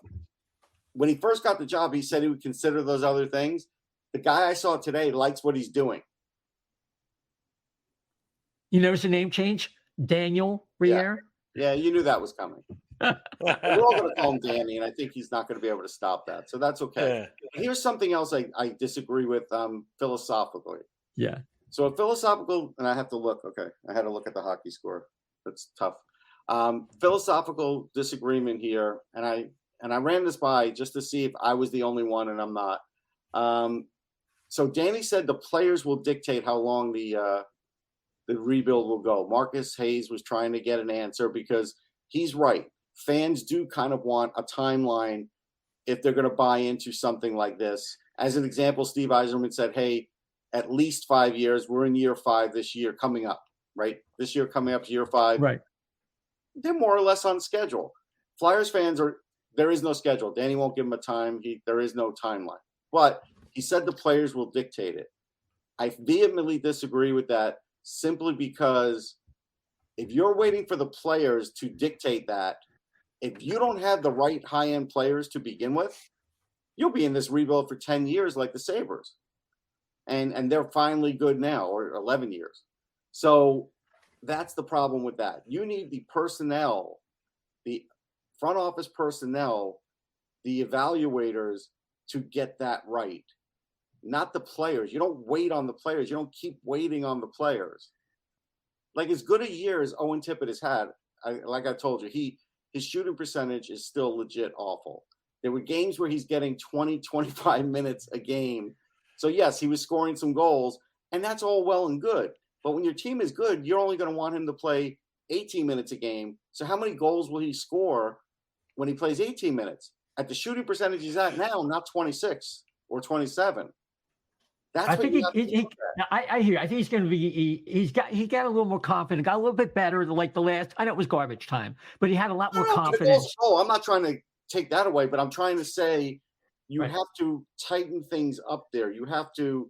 when he first got the job, he said he would consider those other things. The guy I saw today likes what he's doing. You notice the name change? Daniel Briere? Yeah, you knew that was coming. We're all going to call him Danny, and I think he's not going to be able to stop that. So that's okay. Yeah. Here's something else I disagree with philosophically. Yeah. So a philosophical, and I have to look. Okay, I had to look at the hockey score. That's tough. Philosophical disagreement here, and I ran this by just to see if I was the only one, and I'm not. So Danny said the players will dictate how long the rebuild will go. Marcus Hayes was trying to get an answer because he's right. Fans do kind of want a timeline if they're going to buy into something like this. As an example, Steve Yzerman said, hey, at least 5 years. We're in year 5 this year coming up, right? This year coming up to year 5. Right. They're more or less on schedule. Flyers fans there is no schedule. Danny won't give them a time. There is no timeline. But he said the players will dictate it. I vehemently disagree with that, simply because if you're waiting for the players to dictate that, if you don't have the right high-end players to begin with, you'll be in this rebuild for 10 years like the Sabres. And they're finally good now, or 11 years. So that's the problem with that. You need the personnel, the front office personnel, the evaluators to get that right. Not the players. You don't wait on the players. You don't keep waiting on the players. Like as good a year as Owen Tippett has had, like I told you, his shooting percentage is still legit awful. There were games where he's getting 20, 25 minutes a game. So yes, he was scoring some goals, and that's all well and good. But when your team is good, you're only going to want him to play 18 minutes a game. So how many goals will he score when he plays 18 minutes? At the shooting percentage he's at now, not 26 or 27. That's I think I hear. I think he's going to be. He got a little more confident. Got a little bit better. Like the last. I know it was garbage time, but he had a lot more confidence. I'm not trying to take that away, but I'm trying to say you have to tighten things up there. You have to,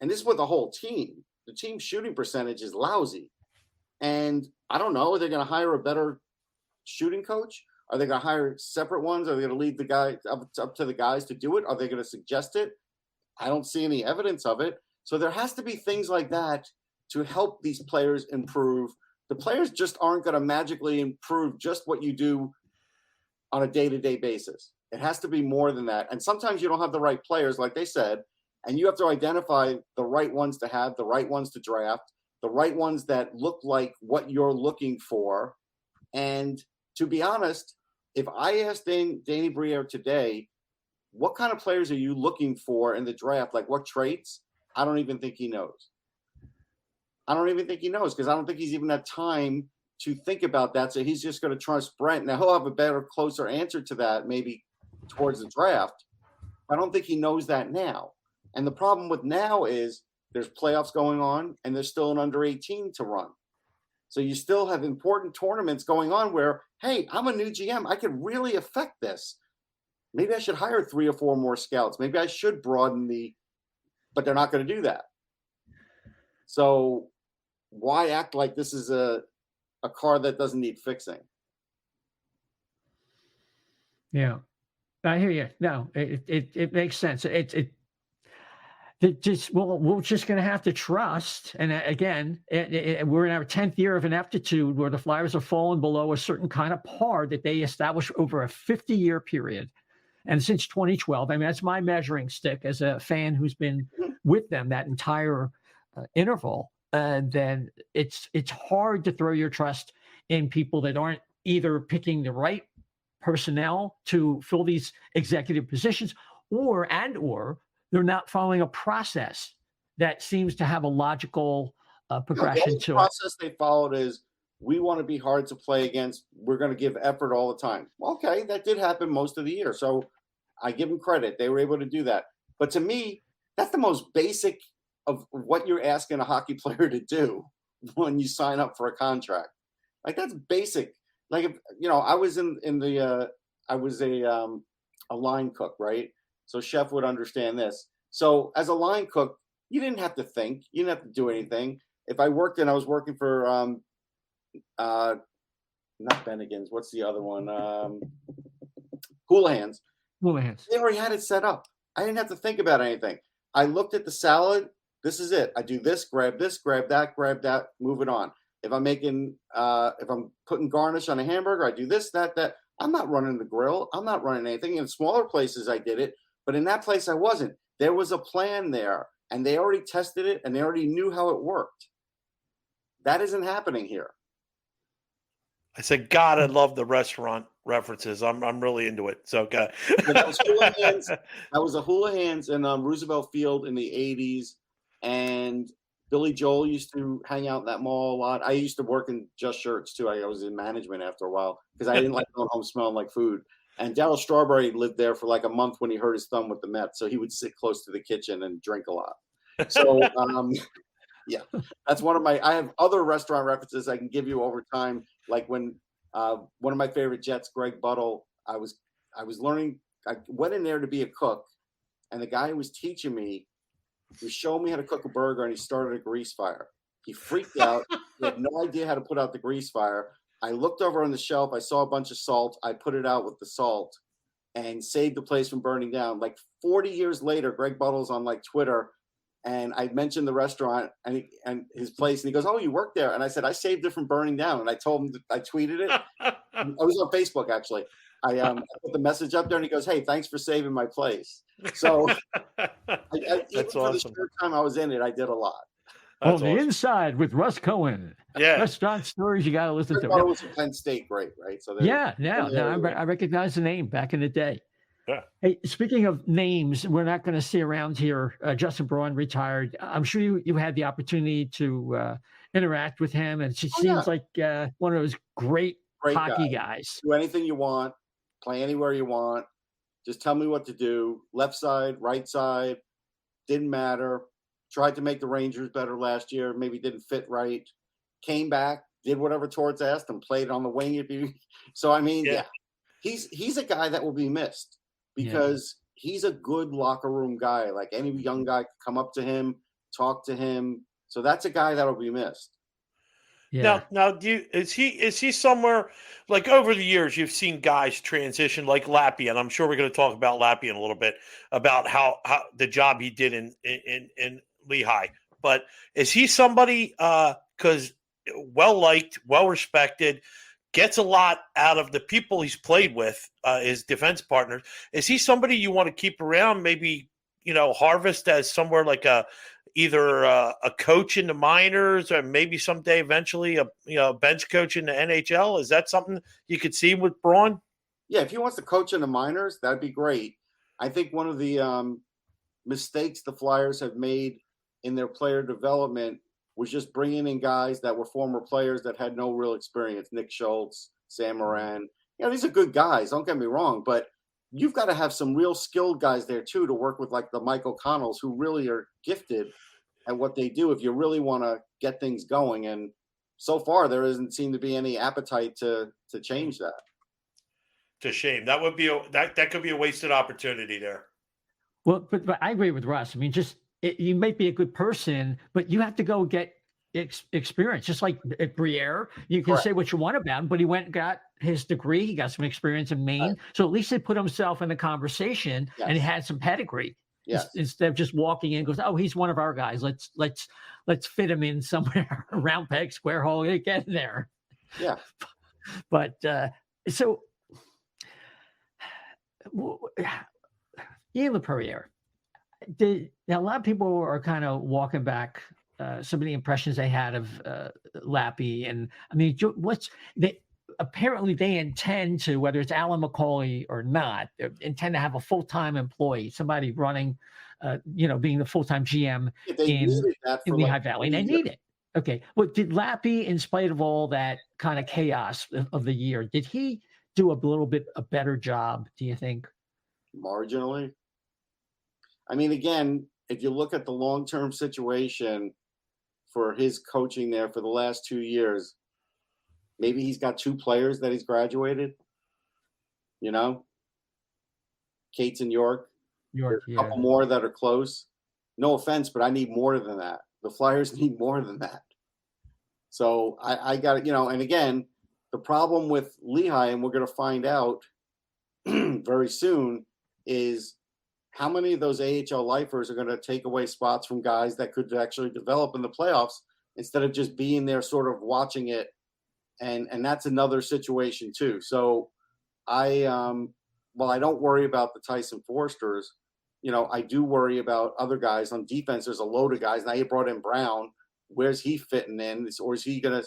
and this is with the whole team. The team shooting percentage is lousy, and I don't know. Are they going to hire a better shooting coach? Are they going to hire separate ones? Are they going to leave the guy up to the guys to do it? Are they going to suggest it? I don't see any evidence of it. So there has to be things like that to help these players improve. The players just aren't going to magically improve just what you do on a day-to-day basis. It has to be more than that. And sometimes you don't have the right players, like they said, and you have to identify the right ones to have, the right ones to draft, the right ones that look like what you're looking for. And to be honest, if I asked Danny Briere today, what kind of players are you looking for in the draft? Like what traits? I don't even think he knows. I don't even think he knows because I don't think he's even had time to think about that. So he's just going to trust Brent. Now he'll have a better, closer answer to that maybe towards the draft. I don't think he knows that now. And the problem with now is there's playoffs going on and there's still an under 18 to run. So you still have important tournaments going on where, hey, I'm a new GM. I could really affect this. Maybe I should hire 3 or 4 more scouts. Maybe I should broaden but they're not going to do that. So why act like this is a car that doesn't need fixing? Yeah, I hear you. No, it makes sense. We're just going to have to trust. And again, we're in our 10th year of ineptitude where the Flyers have fallen below a certain kind of par that they established over a 50-year period. And since 2012, I mean, that's my measuring stick as a fan who's been with them that entire interval. Then it's hard to throw your trust in people that aren't either picking the right personnel to fill these executive positions, or they're not following a process that seems to have a logical progression to it. The process they followed is, we want to be hard to play against. We're going to give effort all the time. Okay, that did happen most of the year. So I give them credit. They were able to do that. But to me, that's the most basic of what you're asking a hockey player to do when you sign up for a contract. Like that's basic. Like, if, I was I was a line cook, right? So Chef would understand this. So as a line cook, you didn't have to think. You didn't have to do anything. If I was working for not Bennigan's. What's the other one? Houlihan's. Houlihan's. They already had it set up. I didn't have to think about anything. I looked at the salad. This is it. I do this, grab that, move it on. If I'm making, if I'm putting garnish on a hamburger, I do this, that. I'm not running the grill. I'm not running anything. In smaller places, I did it, but in that place, I wasn't. There was a plan there, and they already tested it, and they already knew how it worked. That isn't happening here. I said, God, I love the restaurant references. I'm really into it. So, that was a Hula Hands in Roosevelt Field in the 80s. And Billy Joel used to hang out in that mall a lot. I used to work in Just Shirts, too. I was in management after a while because I didn't like going home smelling like food. And Darryl Strawberry lived there for like a month when he hurt his thumb with the Mets. So he would sit close to the kitchen and drink a lot. So, yeah, that's one of my – I have other restaurant references I can give you over time. Like when one of my favorite Jets, Greg Buttle, I was learning – I went in there to be a cook, and the guy who was teaching me, he showed me how to cook a burger, and he started a grease fire. He freaked out. He had no idea how to put out the grease fire. I looked over on the shelf. I saw a bunch of salt. I put it out with the salt and saved the place from burning down. Like 40 years later, Greg Buttle's on like Twitter, and I mentioned the restaurant and his place, and he goes, "Oh, you work there?" And I said, "I saved it from burning down." And I told him, I tweeted it. I was on Facebook, actually. I put the message up there, and he goes, "Hey, thanks for saving my place." So even for the short time I was in it, I did a lot. That's on the inside with Russ Cohen. Yeah. Restaurant stories you got to listen to. It was Penn State great, right? So I recognize the name back in the day. Yeah. Hey, speaking of names, we're not going to stay around here. Justin Braun retired. I'm sure you had the opportunity to interact with him, and he seems like one of those great hockey guys. Do anything you want, play anywhere you want. Just tell me what to do. Left side, right side, didn't matter. Tried to make the Rangers better last year. Maybe didn't fit right. Came back, did whatever Torts asked him, played on the wing. So, I mean, yeah. He's a guy that will be missed because he's a good locker room guy. Like any young guy could come up to him, talk to him. So that's a guy that will be missed. Yeah. Now, is he somewhere like over the years you've seen guys transition like Lappy, and I'm sure we're going to talk about Lappy in a little bit about how the job he did in Lehigh. But is he somebody because well liked, well respected, gets a lot out of the people he's played with, his defense partners? Is he somebody you want to keep around? Maybe harvest as somewhere like either a coach in the minors or maybe someday eventually a bench coach in the NHL? Is that something you could see with Braun? Yeah, if he wants to coach in the minors, that'd be great. I think one of the mistakes the Flyers have made in their player development was just bringing in guys that were former players that had no real experience. Nick Schultz, Sam Moran. These are good guys, don't get me wrong, but you've got to have some real skilled guys there too to work with, like the Mike O'Connells, who really are gifted at what they do if you really want to get things going. And so far, there doesn't seem to be any appetite to change that. It's a shame. That would be that could be a wasted opportunity there. Well, but I agree with Russ. I mean, you might be a good person, but you have to go get experience. Just like at Briere, you can say what you want about him, but he went and got his degree. He got some experience in Maine. Right. So at least he put himself in the conversation and he had some pedigree. Yes. Instead of just walking in and goes, "Oh, he's one of our guys. Let's fit him in somewhere, round peg, square hole, get in there." Yeah. But so Ian LaPerriere, now a lot of people are kind of walking back some of the impressions they had of Lappy, and I mean, apparently they intend to, whether it's Alan McCauley or not, they intend to have a full-time employee, somebody running, being the full-time GM in Lehigh Valley. And they need it. Okay. Well, did Lappy, in spite of all that kind of chaos of the year, did he do a little bit a better job, do you think? Marginally. I mean, again, if you look at the long-term situation for his coaching there for the last 2 years, maybe he's got 2 players that he's graduated, Cates and York. There's a couple more that are close. No offense, but I need more than that. The Flyers need more than that. So I got and again, the problem with Lehigh, and we're going to find out very soon, is how many of those AHL lifers are going to take away spots from guys that could actually develop in the playoffs instead of just being there sort of watching it? And that's another situation too. So I don't worry about the Tyson Forsters. I do worry about other guys on defense. There's a load of guys. Now you brought in Brown. Where's he fitting in? Or is he gonna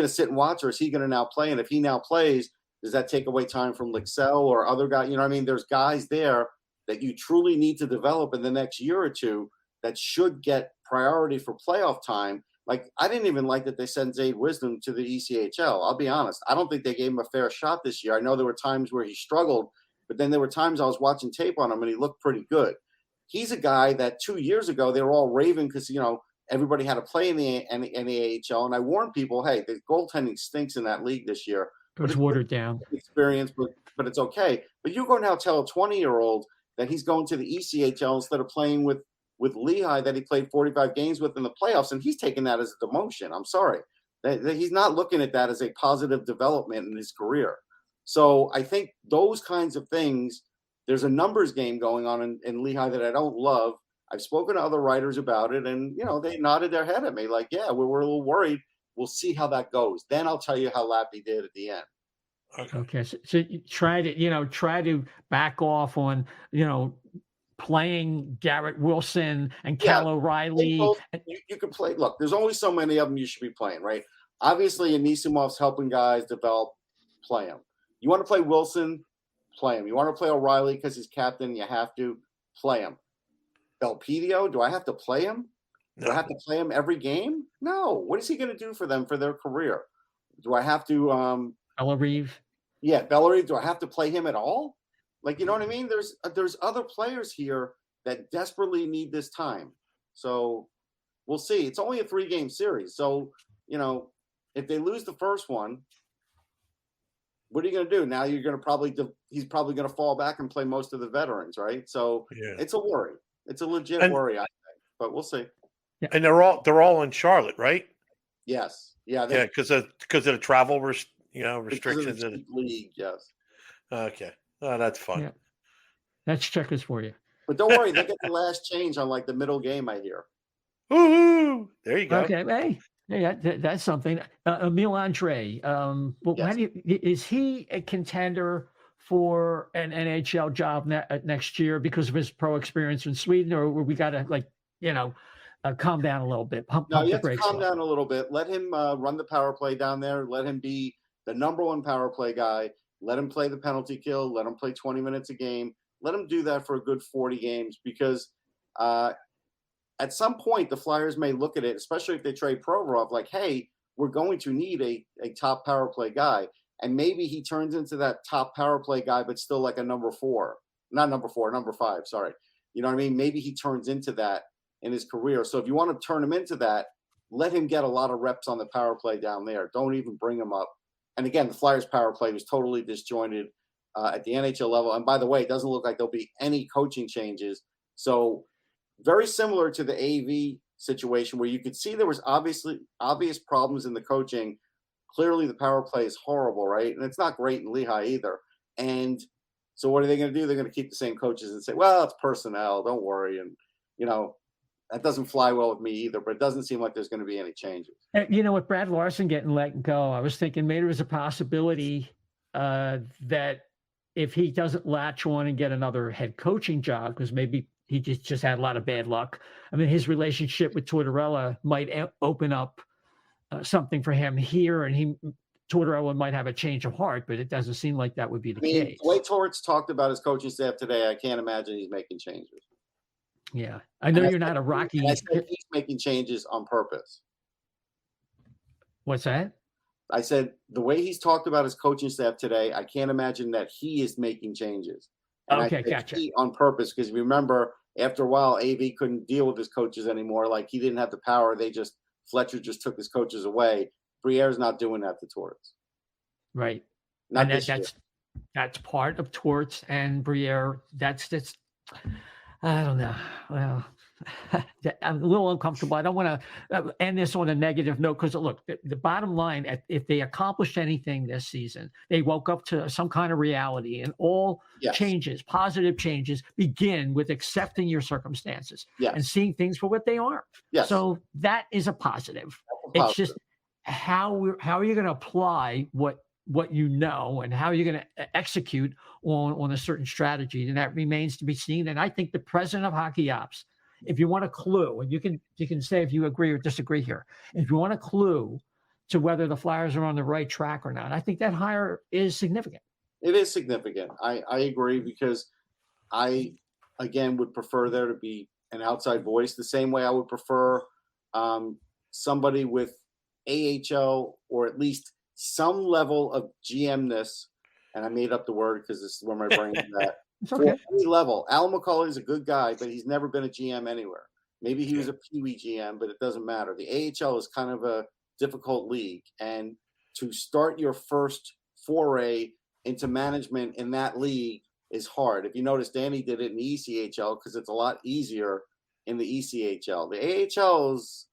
sit and watch, or is he gonna now play? And if he now plays, does that take away time from Lixell or other guys? There's guys there that you truly need to develop in the next year or two that should get priority for playoff time. Like, I didn't even like that they sent Zayd Wisdom to the ECHL. I'll be honest. I don't think they gave him a fair shot this year. I know there were times where he struggled, but then there were times I was watching tape on him and he looked pretty good. He's a guy that 2 years ago they were all raving because, everybody had to play in the AHL. And I warned people, hey, the goaltending stinks in that league this year. It was watered down. Experience, but it's okay. But you go now tell a 20-year-old that he's going to the ECHL instead of playing with Lehigh that he played 45 games with in the playoffs, and he's taking that as a demotion. I'm sorry. He's not looking at that as a positive development in his career. So I think those kinds of things, there's a numbers game going on in Lehigh that I don't love. I've spoken to other writers about it, and, they nodded their head at me like, yeah, we're a little worried. We'll see how that goes. Then I'll tell you how Lappy did at the end. Okay. So you try to back off on, playing Garrett Wilson and Cal O'Reilly. You can play. Look, there's only so many of them you should be playing, right? Obviously, Anisimov's helping guys develop. Play him. You want to play Wilson? Play him. You want to play O'Reilly because he's captain? You have to play him. Belpedio, do I have to play him? Do I have to play him every game? No. What is he going to do for them for their career? Do I have to Bellerive? Yeah, Bellerive. Do I have to play him at all? Like, you know what I mean? There's other players here that desperately need this time. So we'll see. It's only a 3-game series. So, if they lose the first one, what are you going to do? Now you're going to he's probably going to fall back and play most of the veterans, right? So It's a worry. It's a legit worry, I think, but we'll see. Yeah. And they're all in Charlotte, right? Yes. Yeah. Because of the travel restrictions in the league. Yes. Okay. Oh, that's fun. Yeah. That's checkers for you. But don't worry, they get the last change on like the middle game, I hear. Woo-hoo! There you go. Okay. Hey, that's something. Emile Andre, is he a contender for an NHL job next year because of his pro experience in Sweden, or we got to calm down a little bit? No, you have to calm down a little bit. Let him run the power play down there. Let him be the number one power play guy. Let him play the penalty kill. Let him play 20 minutes a game. Let him do that for a good 40 games because at some point the Flyers may look at it, especially if they trade Provorov, like, hey, we're going to need a top power play guy. And maybe he turns into that top power play guy, but still like a number 5, sorry. You know what I mean? Maybe he turns into that in his career. So if you want to turn him into that, let him get a lot of reps on the power play down there. Don't even bring him up. And again, the Flyers power play was totally disjointed at the NHL level. And by the way, it doesn't look like there'll be any coaching changes. So very similar to the AV situation where you could see there was obvious problems in the coaching. Clearly the power play is horrible, right? And it's not great in Lehigh either. And so what are they going to do? They're going to keep the same coaches and say, well, it's personnel. Don't worry. And, that doesn't fly well with me either, but it doesn't seem like there's going to be any changes. With Brad Larson getting let go, I was thinking maybe there's a possibility that if he doesn't latch on and get another head coaching job, because maybe he just had a lot of bad luck. I mean, his relationship with Tortorella might open up something for him here, and Tortorella might have a change of heart, but it doesn't seem like that would be the case. The way Torts talked about his coaching staff today, I can't imagine he's making changes. Yeah, I know you're not a Rocky. I said he's making changes on purpose. What's that? I said the way he's talked about his coaching staff today, I can't imagine that he is making changes. And okay, gotcha. On purpose, because remember, after a while, AV couldn't deal with his coaches anymore. Like he didn't have the power. Fletcher just took his coaches away. Briere's not doing that to Torts. Right. Not and that's part of Torts and Briere. That's I don't know. Well, I'm a little uncomfortable. I don't want to end this on a negative note because, look, the bottom line, if they accomplished anything this season, they woke up to some kind of reality, and all changes, positive changes, begin with accepting your circumstances and seeing things for what they are. Yes. So that is a positive. It's just how are you going to apply what you know, and how you're going to execute on a certain strategy, and that remains to be seen. And I think the president of hockey ops, if you want a clue, and you can say if you agree or disagree here, if you want a clue to whether the Flyers are on the right track or not, I think that hire is significant. It is significant. I agree, because I, again, would prefer there to be an outside voice the same way I would prefer somebody with AHL or at least some level of GM-ness, and I made up the word because this is where my brain is at. It's okay. For any level. Al McCauley is a good guy, but he's never been a GM anywhere. Maybe he was a Pee-wee GM, but it doesn't matter. The AHL is kind of a difficult league, and to start your first foray into management in that league is hard. If you notice, Danny did it in the ECHL because it's a lot easier in the ECHL. The AHL is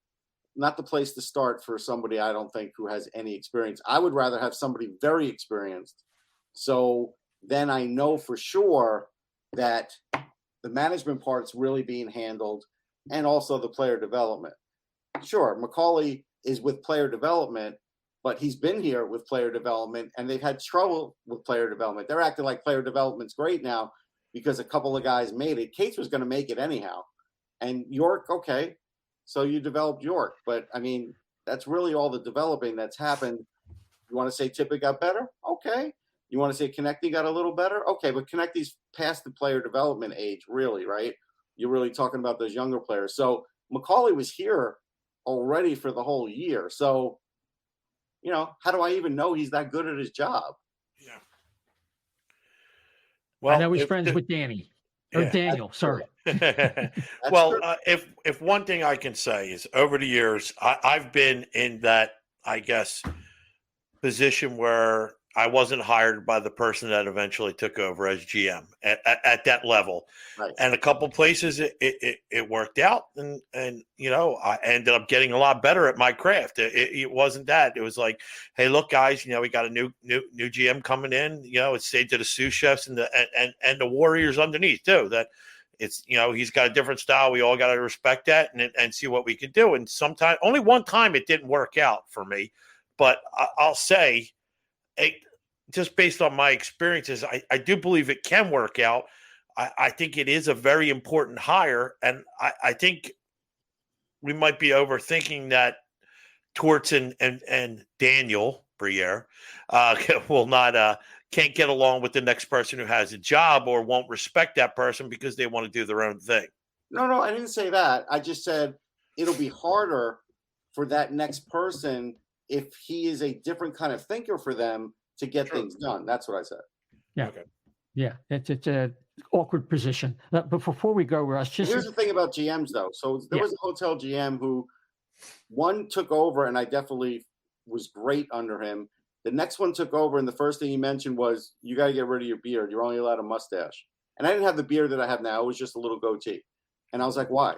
not the place to start for somebody, I don't think, who has any experience. I would rather have somebody very experienced. So then I know for sure that the management part's really being handled, and also the player development. Sure, McCauley is with player development, but he's been here with player development, and they've had trouble with player development. They're acting like player development's great now because a couple of guys made it. Cates was going to make it anyhow. And York, okay. So you developed York, but I mean, that's really all the developing that's happened. You want to say Tippett got better? Okay. You want to say Konechny got a little better? Okay, but Konechny's past the player development age, really, right? You're really talking about those younger players. So McCauley was here already for the whole year. So, you know, how do I even know he's that good at his job? Yeah. Well, I know he's friends with Danny. Or Daniel, sorry. Well, if one thing I can say is over the years, I've been in that, I guess, position where I wasn't hired by the person that eventually took over as GM at that level. Right. And a couple places it worked out, and you know, I ended up getting a lot better at my craft. It wasn't that. It was like, hey, look, guys, you know, we got a new GM coming in. You know, it's stayed to the sous chefs and the warriors underneath too. That it's, you know, he's got a different style. We all got to respect that and see what we can do. And sometimes, only one time it didn't work out for me, but I'll say, just based on my experiences, I do believe it can work out. I think it is a very important hire, and I think we might be overthinking that Torts and Daniel Briere will not can't get along with the next person who has a job, or won't respect that person because they want to do their own thing. No, I didn't say that. I just said it'll be harder for that next person if he is a different kind of thinker for them to get things done. That's what I said. Yeah. Okay. Yeah. It's a awkward position. But before we go, Russ, here's the thing about GMs though. So there was a hotel GM who one took over, and I definitely was great under him. The next one took over, and the first thing he mentioned was, you got to get rid of your beard. You're only allowed a mustache. And I didn't have the beard that I have now. It was just a little goatee. And I was like, why?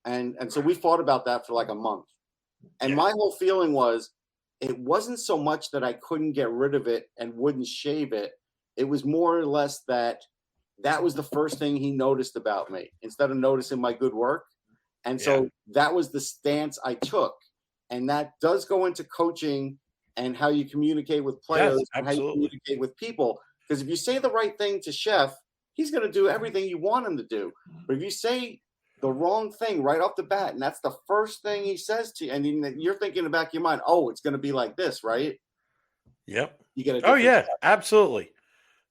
And so we fought about that for like a month. And my whole feeling was, it wasn't so much that I couldn't get rid of it and wouldn't shave it. It was more or less that was the first thing he noticed about me, instead of noticing my good work. And so that was the stance I took. And that does go into coaching and how you communicate with players and how you communicate with people. Because if you say the right thing to Chef, he's going to do everything you want him to do. But if you say the wrong thing right off the bat, and that's the first thing he says to you, and you're thinking in the back of your mind, oh, it's going to be like this, right? Yep. You get absolutely.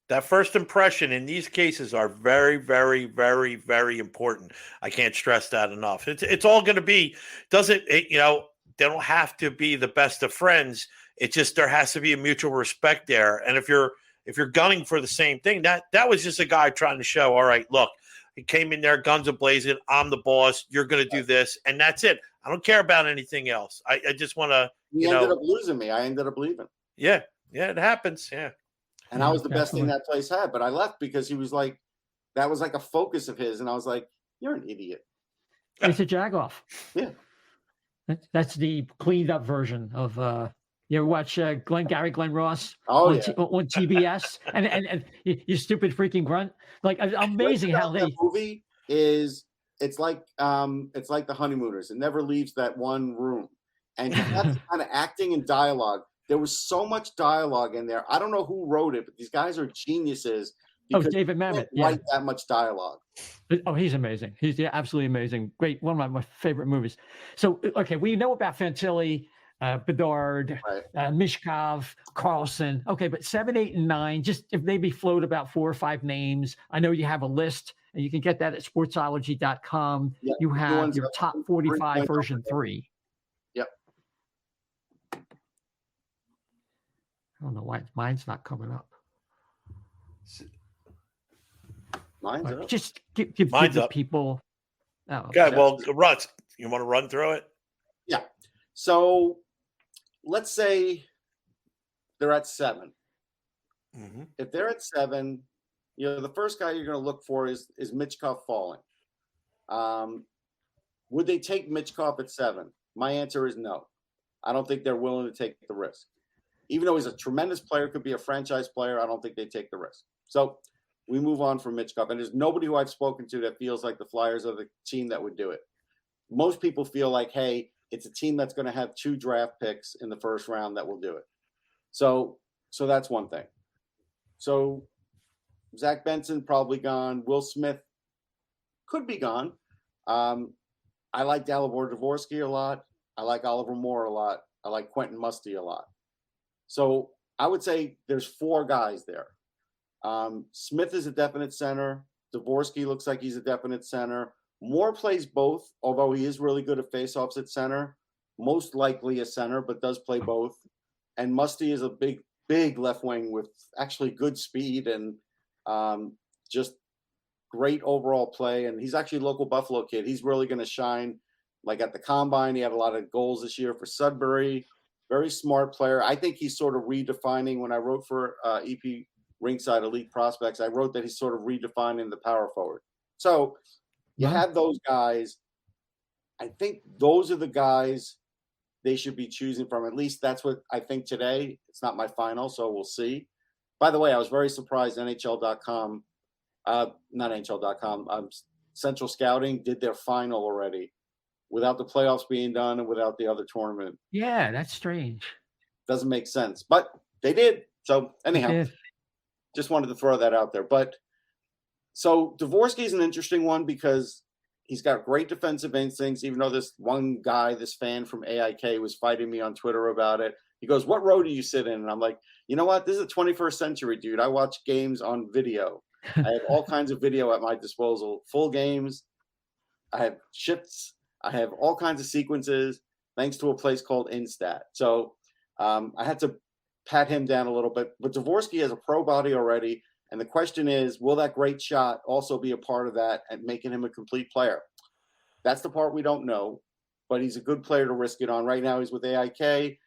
That first impression in these cases are very, very, very, very important. I can't stress that enough. It's all going to be, you know, they don't have to be the best of friends. It's just, there has to be a mutual respect there. And if you're gunning for the same thing, that was just a guy trying to show, all right, look, he came in there, guns a-blazing, I'm the boss, you're going to do this, and that's it. I don't care about anything else. I just want to, He ended up losing me. I ended up leaving. Yeah, it happens, yeah. And I was the best thing that place had, but I left because he was like, that was like a focus of his, and I was like, you're an idiot. It's a jagoff. Yeah. That's the cleaned up version of you ever watch Glenn Ross on TBS and you stupid freaking grunt. Like amazing how that movie is. It's like the Honeymooners. It never leaves that one room, and that's kind of acting and dialogue. There was so much dialogue in there. I don't know who wrote it, but these guys are geniuses. David Mamet. Write that much dialogue. Oh, he's amazing. He's absolutely amazing. Great. One of my favorite movies. So, okay, we know about Fantilli, Bedard, Mishkov, Carlson. Okay, but 7, 8, and 9, just if maybe float about 4 or 5 names. I know you have a list, and you can get that at sportsology.com. Yeah, you have your top 45 version 3. Yep. I don't know why mine's not coming up. Mine's up. Just give the people. Oh, okay, well, Russ, you want to run through it? Yeah. So let's say they're at 7. Mm-hmm. If they're at 7, the first guy you're going to look for is Michkov falling. Would they take Michkov at 7? My answer is no. I don't think they're willing to take the risk. Even though he's a tremendous player, could be a franchise player, I don't think they take the risk. So we move on from Michkov. And there's nobody who I've spoken to that feels like the Flyers are the team that would do it. Most people feel like, hey, it's a team that's going to have 2 draft picks in the first round that will do it. So that's one thing. So Zach Benson probably gone. Will Smith could be gone. I like Dalibor Dvorsky a lot. I like Oliver Moore a lot. I like Quentin Musty a lot. So I would say there's 4 guys there. Smith is a definite center. Dvorsky looks like he's a definite center. Moore plays both, although he is really good at faceoffs at center. Most likely a center, but does play both. And Musty is a big left wing with actually good speed and just great overall play. And he's actually a local Buffalo kid. He's really going to shine. Like at the Combine, he had a lot of goals this year for Sudbury. Very smart player. I think he's sort of redefining. When I wrote for EP Ringside Elite Prospects, I wrote that he's sort of redefining the power forward. So you have those guys. I think those are the guys they should be choosing from. At least that's what I think today. It's not my final, so we'll see. By the way, I was very surprised NHL.com, not NHL.com, Central Scouting did their final already without the playoffs being done and without the other tournament. Yeah, that's strange. Doesn't make sense, but they did. So anyhow, just wanted to throw that out there. But so Dvorsky is an interesting one because he's got great defensive instincts, even though this one guy, this fan from AIK was fighting me on Twitter about it. He goes, "What row do you sit in?" And I'm like, you know what? This is the 21st century, dude. I watch games on video. I have all kinds of video at my disposal, full games. I have shifts. I have all kinds of sequences thanks to a place called Instat. So I had to pat him down a little bit. But Dvorsky has a pro body already. And the question is, will that great shot also be a part of that and making him a complete player? That's the part we don't know. But he's a good player to risk it on. Right now he's with AIK.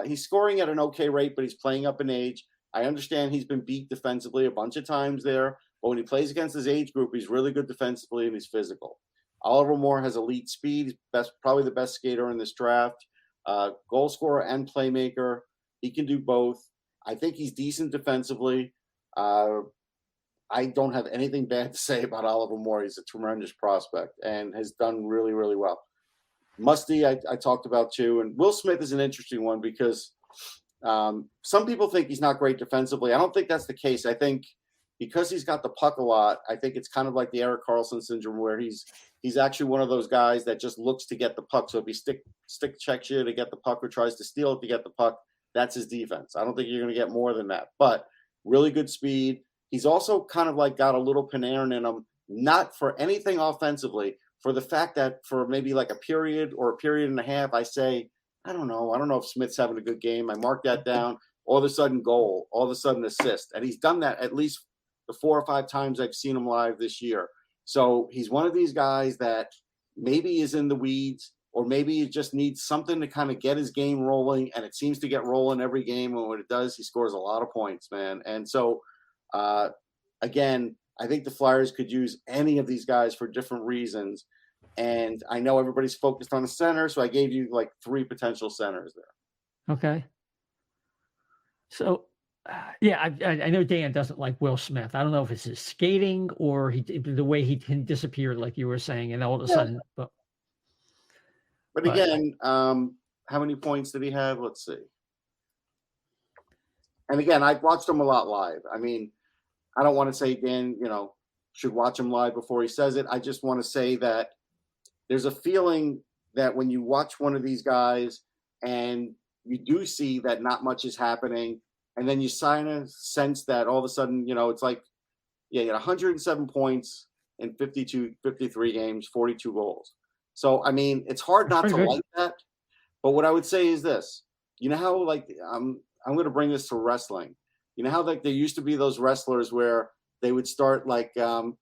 He's scoring at an okay rate, but he's playing up in age. I understand he's been beat defensively a bunch of times there. But when he plays against his age group, he's really good defensively and he's physical. Oliver Moore has elite speed. He's probably the best skater in this draft. Goal scorer and playmaker. He can do both. I think he's decent defensively. I don't have anything bad to say about Oliver Moore. He's a tremendous prospect and has done really, really well. Musty, I talked about too. And Will Smith is an interesting one because some people think he's not great defensively. I don't think that's the case. I think because he's got the puck a lot, I think it's kind of like the Erik Karlsson syndrome where he's actually one of those guys that just looks to get the puck. So if he stick checks you to get the puck or tries to steal it to get the puck, that's his defense. I don't think you're going to get more than that. But really good speed. He's also kind of like got a little Panarin in him, not for anything offensively, for the fact that for maybe like a period or a period and a half, I say, I don't know if Smith's having a good game. I mark that down. All of a sudden goal, all of a sudden assist. And he's done that at least the 4 or 5 times I've seen him live this year. So he's one of these guys that maybe is in the weeds or maybe he just needs something to kind of get his game rolling. And it seems to get rolling every game. And when it does, he scores a lot of points, man. And so, again, I think the Flyers could use any of these guys for different reasons. And I know everybody's focused on the center, so I gave you like 3 potential centers there. Okay. So, yeah, I know Dan doesn't like Will Smith. I don't know if it's his skating or the way he disappeared, like you were saying, and all of a sudden. But again, how many points did he have? Let's see. And again, I've watched him a lot live. I mean, I don't want to say Dan, should watch him live before he says it. I just want to say that there's a feeling that when you watch one of these guys and you do see that not much is happening, and then you sense that all of a sudden, it's like, you got 107 points in 53 games, 42 goals. So, I mean, it's hard not to like that. But what I would say is this, how I'm going to bring this to wrestling. You know how like there used to be those wrestlers where they would start like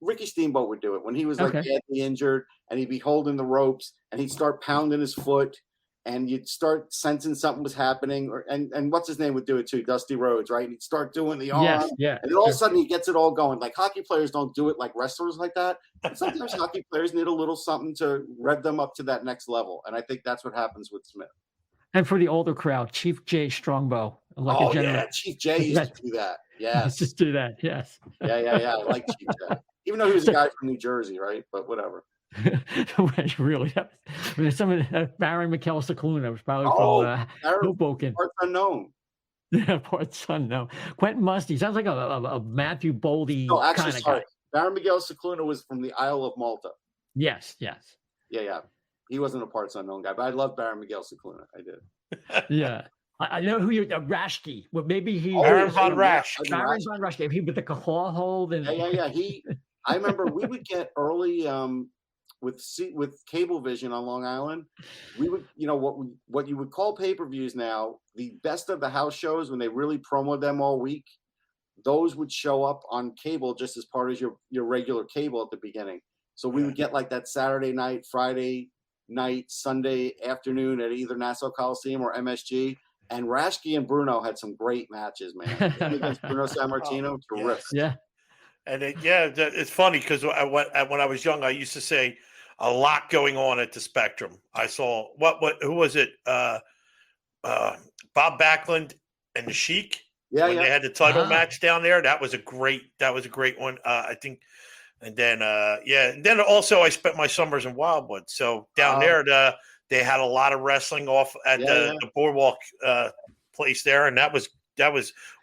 Ricky Steamboat would do it when he was like badly injured, and he'd be holding the ropes and he'd start pounding his foot, and you'd start sensing something was happening. And what's his name would do it too, Dusty Rhodes, right? And he'd start doing the arm, and then all of a sudden he gets it all going. Like hockey players don't do it like wrestlers like that. But sometimes hockey players need a little something to rev them up to that next level, and I think that's what happens with Smith. And for the older crowd, Chief J Strongbow. Chief J used to do that. Yes. Just do that. Yes. Yeah. I like Chief J. Even though he was a guy from New Jersey, right? But whatever. Really? I mean, some of Barry McAllister-Cluna was probably from Hoboken. Parts unknown. Yeah, parts unknown. Quentin Musty sounds like a Matthew Boldy kind of guy. Barry McAllister-Cluna was from the Isle of Malta. Yes. Yeah. He wasn't a parts unknown guy, but I love Barry McAllister-Cluna. I did. Yeah. I know who you're, Rashke. Well, maybe he. Baron von Raschke. Baron von Raschke. He with the claw hold. And... Yeah. I remember we would get early with Cablevision on Long Island. We would, what you would call pay-per-views now, the best of the house shows when they really promoted them all week. Those would show up on cable just as part of your regular cable at the beginning. So we would get like that Saturday night, Friday night, Sunday afternoon at either Nassau Coliseum or MSG. And Raschke and Bruno had some great matches, man. Against Bruno Sammartino, terrific. Yeah. And it's funny because when I was young, I used to say a lot going on at the Spectrum. I saw who was it? Bob Backlund and the Sheik. Yeah, They had the title match down there. That was a great one. I think. And then, and then also I spent my summers in Wildwood. So down there, they had a lot of wrestling off at the Boardwalk place there, and that was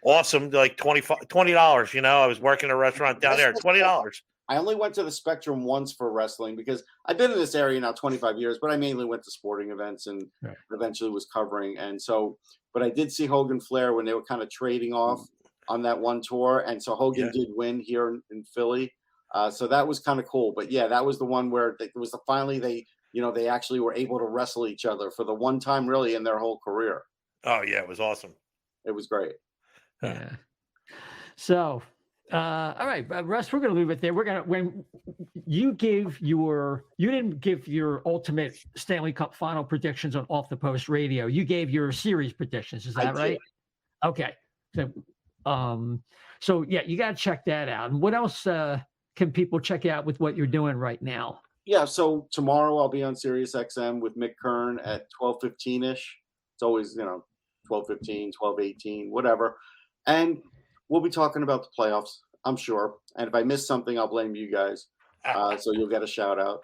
awesome. Like $20. I was working a restaurant down there. $20. I only went to the Spectrum once for wrestling because I've been in this area now 25 years, but I mainly went to sporting events and eventually was covering. And so, but I did see Hogan Flair when they were kind of trading off on that one tour, and so Hogan did win here in Philly. So that was kind of cool. But yeah, that was the one where it was finally they actually were able to wrestle each other for the one time really in their whole career. Oh yeah, it was awesome. It was great. Yeah. So, all right, Russ, we're going to leave it there. When you didn't give your ultimate Stanley Cup final predictions on Off the Post Radio. You gave your series predictions. Is that right? Okay. So yeah, you got to check that out. And what else can people check out with what you're doing right now? Yeah, so tomorrow I'll be on Sirius XM with Mick Kern at 12:15-ish. It's always, 12:15, 12:18, whatever. And we'll be talking about the playoffs, I'm sure. And if I miss something, I'll blame you guys. So you'll get a shout out.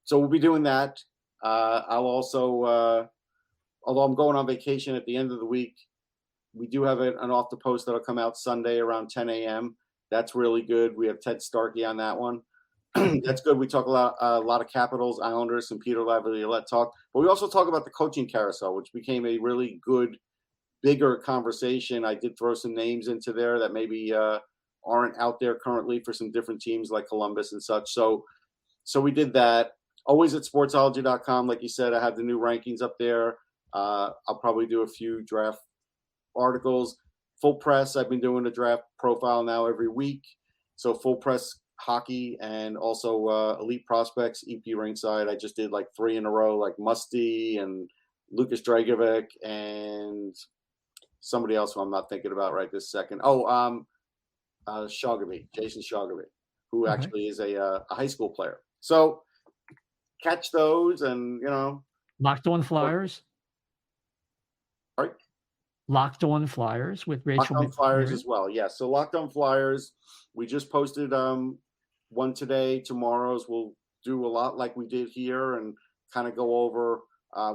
So we'll be doing that. I'll also, although I'm going on vacation at the end of the week, we do have an Off the Post that'll come out Sunday around 10 a.m. That's really good. We have Ted Starkey on that one. That's good. We talk a lot of Capitals, Islanders, and Peter Laviolette talk. But we also talk about the coaching carousel, which became a really good, bigger conversation. I did throw some names into there that maybe aren't out there currently for some different teams like Columbus and such. So we did that. Always at sportsology.com. Like you said, I have the new rankings up there. I'll probably do a few draft articles. Full Press, I've been doing a draft profile now every week. So Full Press Hockey and also Elite Prospects, EP Ringside. I just did like 3 in a row, like Musty and Lucas Dragovic and somebody else who I'm not thinking about right this second. Jason Shogamy, who actually is a high school player. So catch those and, Locked On Flyers. Right. Locked On Flyers with Rachel. Locked On Flyers as well. Yeah. So Locked On Flyers, we just posted one today. Tomorrow's we'll do a lot like we did here and kind of go over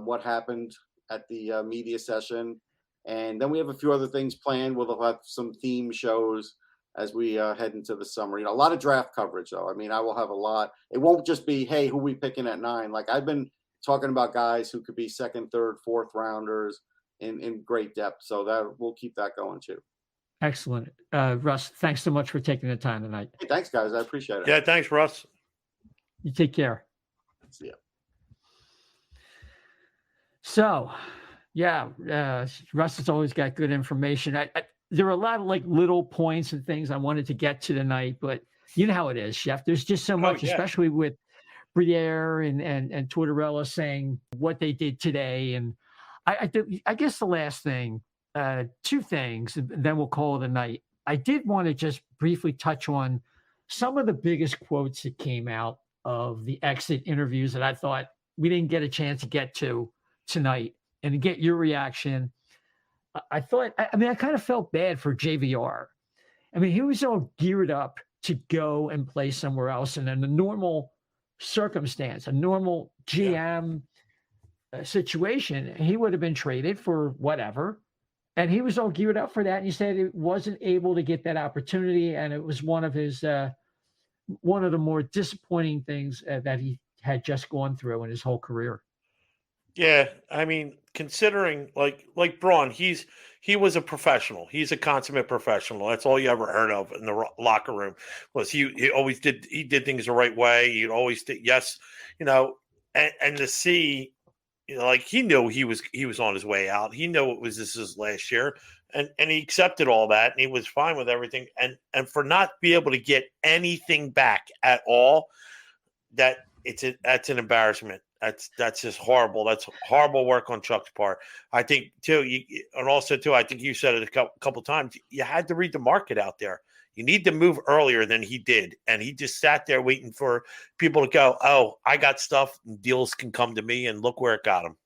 what happened at the media session. And then we have a few other things planned. We'll have some theme shows as we head into the summer. A lot of draft coverage, though. I mean, I will have a lot. It won't just be, hey, who we picking at 9? Like, I've been talking about guys who could be second, third, fourth rounders in great depth. So that we'll keep that going, too. Excellent. Russ, thanks so much for taking the time tonight. Hey, thanks, guys. I appreciate it. Yeah, thanks, Russ. You take care. See ya. So, yeah, Russ has always got good information. There are a lot of little points and things I wanted to get to tonight, but you know how it is, Chef. There's just so much, especially with Briere and Tortorella saying what they did today. And I guess the last thing, 2 things, and then we'll call it a night. I did want to just briefly touch on some of the biggest quotes that came out of the exit interviews that I thought we didn't get a chance to get to tonight, and to get your reaction. I kind of felt bad for JVR. I mean, he was all geared up to go and play somewhere else. And in a normal circumstance, a normal GM situation, he would have been traded for whatever. And he was all geared up for that. And he said he wasn't able to get that opportunity. And it was one of the more disappointing things that he had just gone through in his whole career. Yeah, I mean, considering like Braun, he was a professional. He's a consummate professional. That's all you ever heard of in the locker room. Was he always did things the right way. He always did yes, and to see, like he knew he was on his way out. He knew this is his last year, and he accepted all that, and he was fine with everything. And for not be able to get anything back at all, that's an embarrassment. That's just horrible. That's horrible work on Chuck's part. I think too, I think you said it a couple times. You had to read the market out there. You need to move earlier than he did, and he just sat there waiting for people to go, "Oh, I got stuff. And deals can come to me," and look where it got him.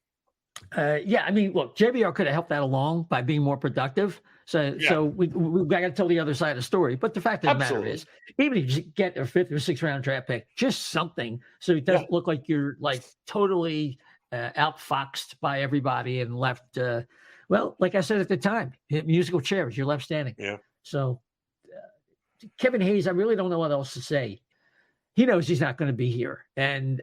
Yeah, I mean, look, JBR could have helped that along by being more productive. So we've got to tell the other side of the story. But the fact of the matter is, even if you get a 5th or 6th round draft pick, just something so it doesn't look like you're totally outfoxed by everybody and left. Like I said at the time, musical chairs, you're left standing. Yeah. So Kevin Hayes, I really don't know what else to say. He knows he's not going to be here, and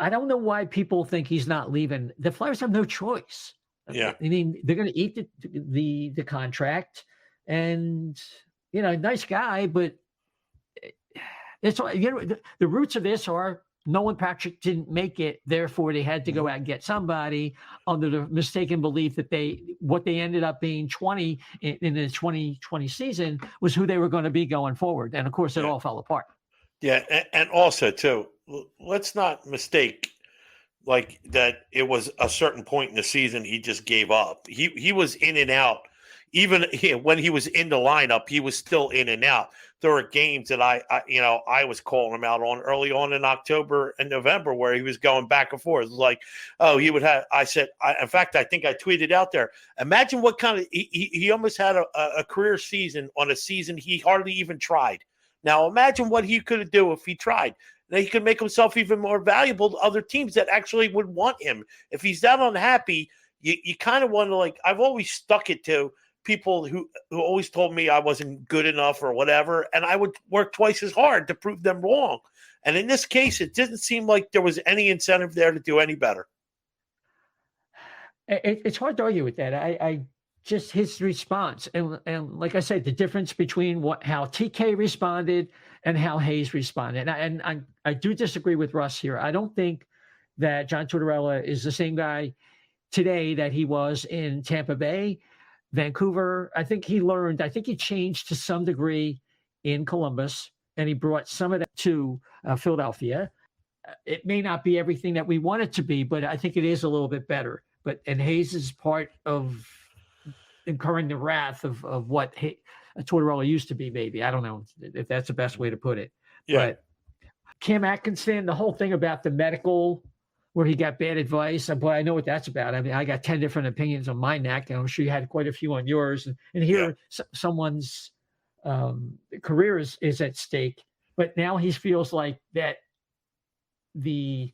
I don't know why people think he's not leaving. The Flyers have no choice. Yeah, I mean, they're going to eat the contract, and nice guy, but it's the roots of this are Nolan Patrick didn't make it, therefore they had to go out and get somebody under the mistaken belief that what they ended up being 20 in the 2020 season was who they were going to be going forward, and of course it all fell apart. Yeah, and also too, let's not mistake. Like that, it was a certain point in the season he just gave up. He was in and out. Even when he was in the lineup, he was still in and out. There were games that I was calling him out on early on in October and November where he was going back and forth. It was like, oh, he would have. I said, in fact, I think I tweeted out there. Imagine what kind of he almost had a career season on a season he hardly even tried. Now imagine what he could do if he tried. Now he could make himself even more valuable to other teams that actually would want him. If he's that unhappy, you kind of want to I've always stuck it to people who always told me I wasn't good enough or whatever, and I would work twice as hard to prove them wrong. And in this case, it didn't seem like there was any incentive there to do any better. It's hard to argue with that. I just his response and like I said, the difference between how TK responded and how Hayes responded. And I do disagree with Russ here. I don't think that John Tortorella is the same guy today that he was in Tampa Bay, Vancouver. I think he changed to some degree in Columbus, and he brought some of that to Philadelphia. It may not be everything that we want it to be, but I think it is a little bit better. And Hayes is part of incurring the wrath of what Tortorella used to be, maybe. I don't know if that's the best way to put it. Yeah. Kim Atkinson, the whole thing about the medical, where he got bad advice. Boy, I know what that's about. I mean, I got 10 different opinions on my neck, and I'm sure you had quite a few on yours. And here, someone's career is at stake. But now he feels like that the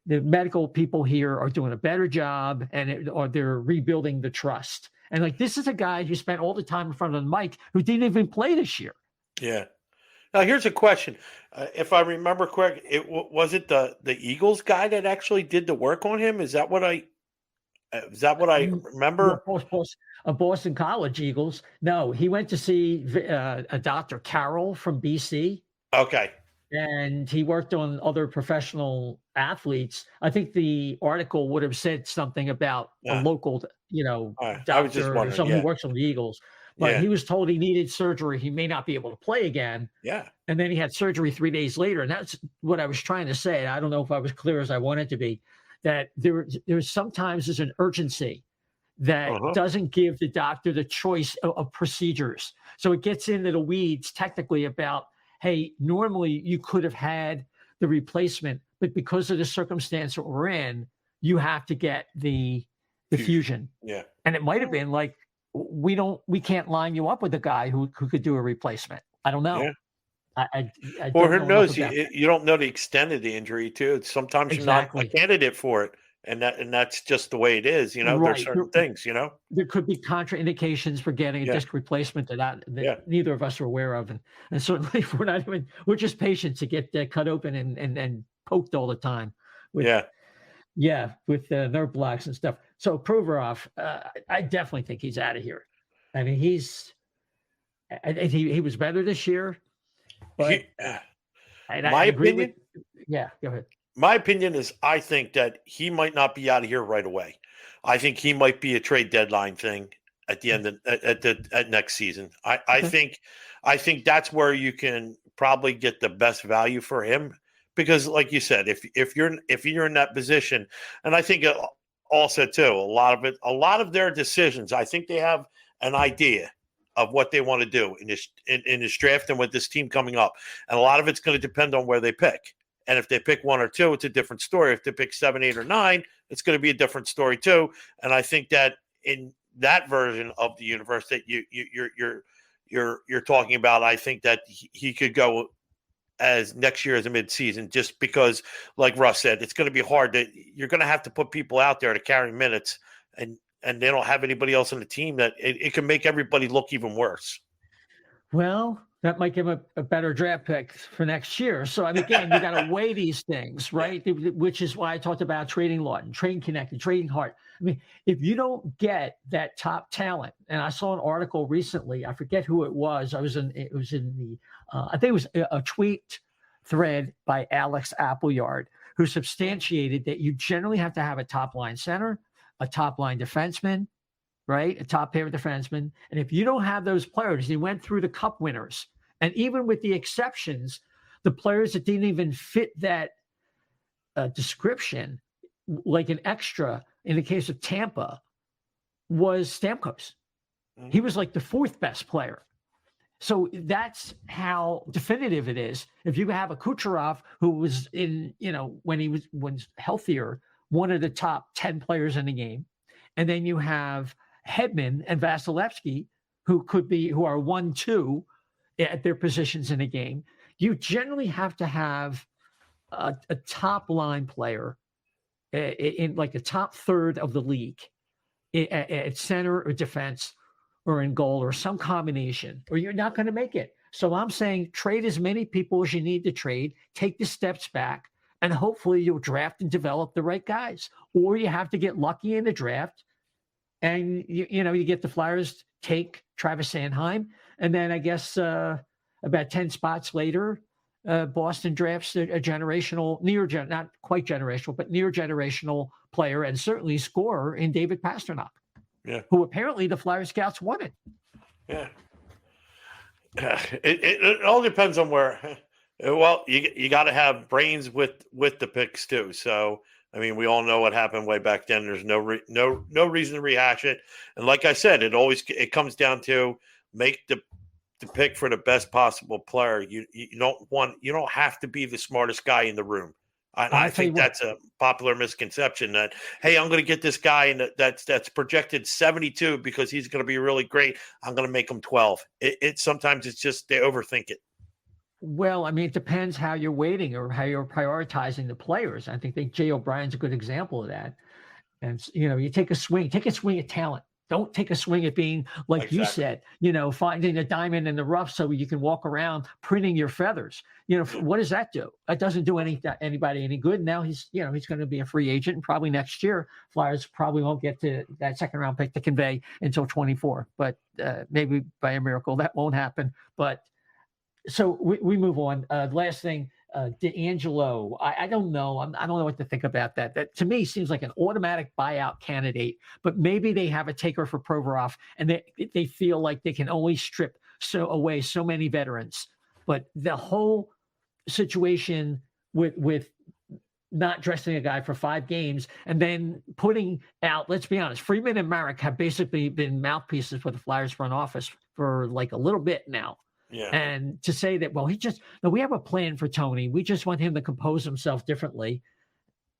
medical people here are doing a better job, or they're rebuilding the trust. And like, this is a guy who spent all the time in front of the mic who didn't even play this year. Yeah. Now here's a question: if I remember correct, was it the Eagles guy that actually did the work on him? Is that what I remember? Boston College Eagles. No, he went to see a Dr. Carroll from BC. Okay. And he worked on other professional athletes. I think the article would have said something about a local, doctor or someone who works on the Eagles. But he was told he needed surgery. He may not be able to play again. Yeah. And then he had surgery 3 days later. And that's what I was trying to say. I don't know if I was clear as I wanted to be, that there's sometimes there's an urgency that doesn't give the doctor the choice of procedures. So it gets into the weeds technically about, hey, normally you could have had the replacement, but because of the circumstance that we're in, you have to get the fusion. Yeah. And it might have been like, we can't line you up with a guy who could do a replacement. I don't know. Yeah. I or who knows? You don't know the extent of the injury too. Sometimes you're not a candidate for it. And that's just the way it is. There's certain things, There could be contraindications for getting a disc replacement that neither of us are aware of. And certainly we're just patients to get cut open and poked all the time. With nerve blocks and stuff. So Provorov, I definitely think he's out of here. I mean, he was better this year. But my opinion, go ahead. My opinion is I think that he might not be out of here right away. I think he might be a trade deadline thing at the end of, at next season. I think that's where you can probably get the best value for him, because like you said, if you're in that position, and I think also too, a lot of their decisions, I think they have an idea of what they want to do in this draft and with this team coming up. And a lot of it's going to depend on where they pick. And if they pick 1 or 2, it's a different story. If they pick 7, 8, or 9, it's going to be a different story too. And I think that in that version of the universe that you're talking about, I think that he could go as next year as a midseason, just because, like Russ said, it's going to be hard. You're going to have to put people out there to carry minutes, and they don't have anybody else on the team that it can make everybody look even worse. Well, that might give a better draft pick for next year. So, I mean, again, you got to weigh these things, right? Which is why I talked about trading Lawton, trading Connected, trading Hart. I mean, if you don't get that top talent, and I saw an article recently, I forget who it was. I think it was a tweet thread by Alex Appleyard, who substantiated that you generally have to have a top line center, a top line defenseman, right? A top pair defenseman. And if you don't have those players, he went through the cup winners. And even with the exceptions, the players that didn't even fit that description, like an extra in the case of Tampa, was Stamkos. Mm-hmm. He was like the 4th best player. So that's how definitive it is. If you have a Kucherov who was when he was healthier, one of the top 10 players in the game, and then you have Hedman and Vasilevsky, who are 1-2 at their positions in the game, you generally have to have a top line player in like the top third of the league at center or defense or in goal or some combination, or you're not going to make it. So I'm saying trade as many people as you need to trade, take the steps back, and hopefully you'll draft and develop the right guys. Or you have to get lucky in the draft, and you get the Flyers take Travis Sanheim, and then I guess about 10 spots later, Boston drafts a generational, not quite generational, but near generational player and certainly scorer in David Pastrnak, who apparently the Flyer scouts wanted. Yeah. It all depends on where. Well, you got to have brains with the picks too. So, I mean, we all know what happened way back then. There's no reason to rehash it. And like I said, it comes down to make the to pick for the best possible player, you don't have to be the smartest guy in the room. I think that's a popular misconception that, hey, I'm going to get this guy and that's projected 72 because he's going to be really great. I'm going to make him 12. Sometimes it's just they overthink it. Well, I mean, it depends how you're weighting or how you're prioritizing the players. I think J.O.B. is a good example of that. And, you take a swing at talent. Don't take a swing at being, like you said, finding a diamond in the rough so you can walk around printing your feathers. What does that do? It doesn't do anybody any good. Now he's going to be a free agent, and probably next year Flyers probably won't get to that second round pick to convey until 24. But maybe by a miracle that won't happen. But so we move on. Last thing. D'Angelo, I don't know. I don't know what to think about that. That to me seems like an automatic buyout candidate, but maybe they have a taker for Provorov and they feel like they can only strip away so many veterans. But the whole situation with not dressing a guy for 5 games and then putting out, let's be honest, Freeman and Marek have basically been mouthpieces for the Flyers front office for like a little bit now. Yeah. And to say that, well, we have a plan for Tony. We just want him to compose himself differently.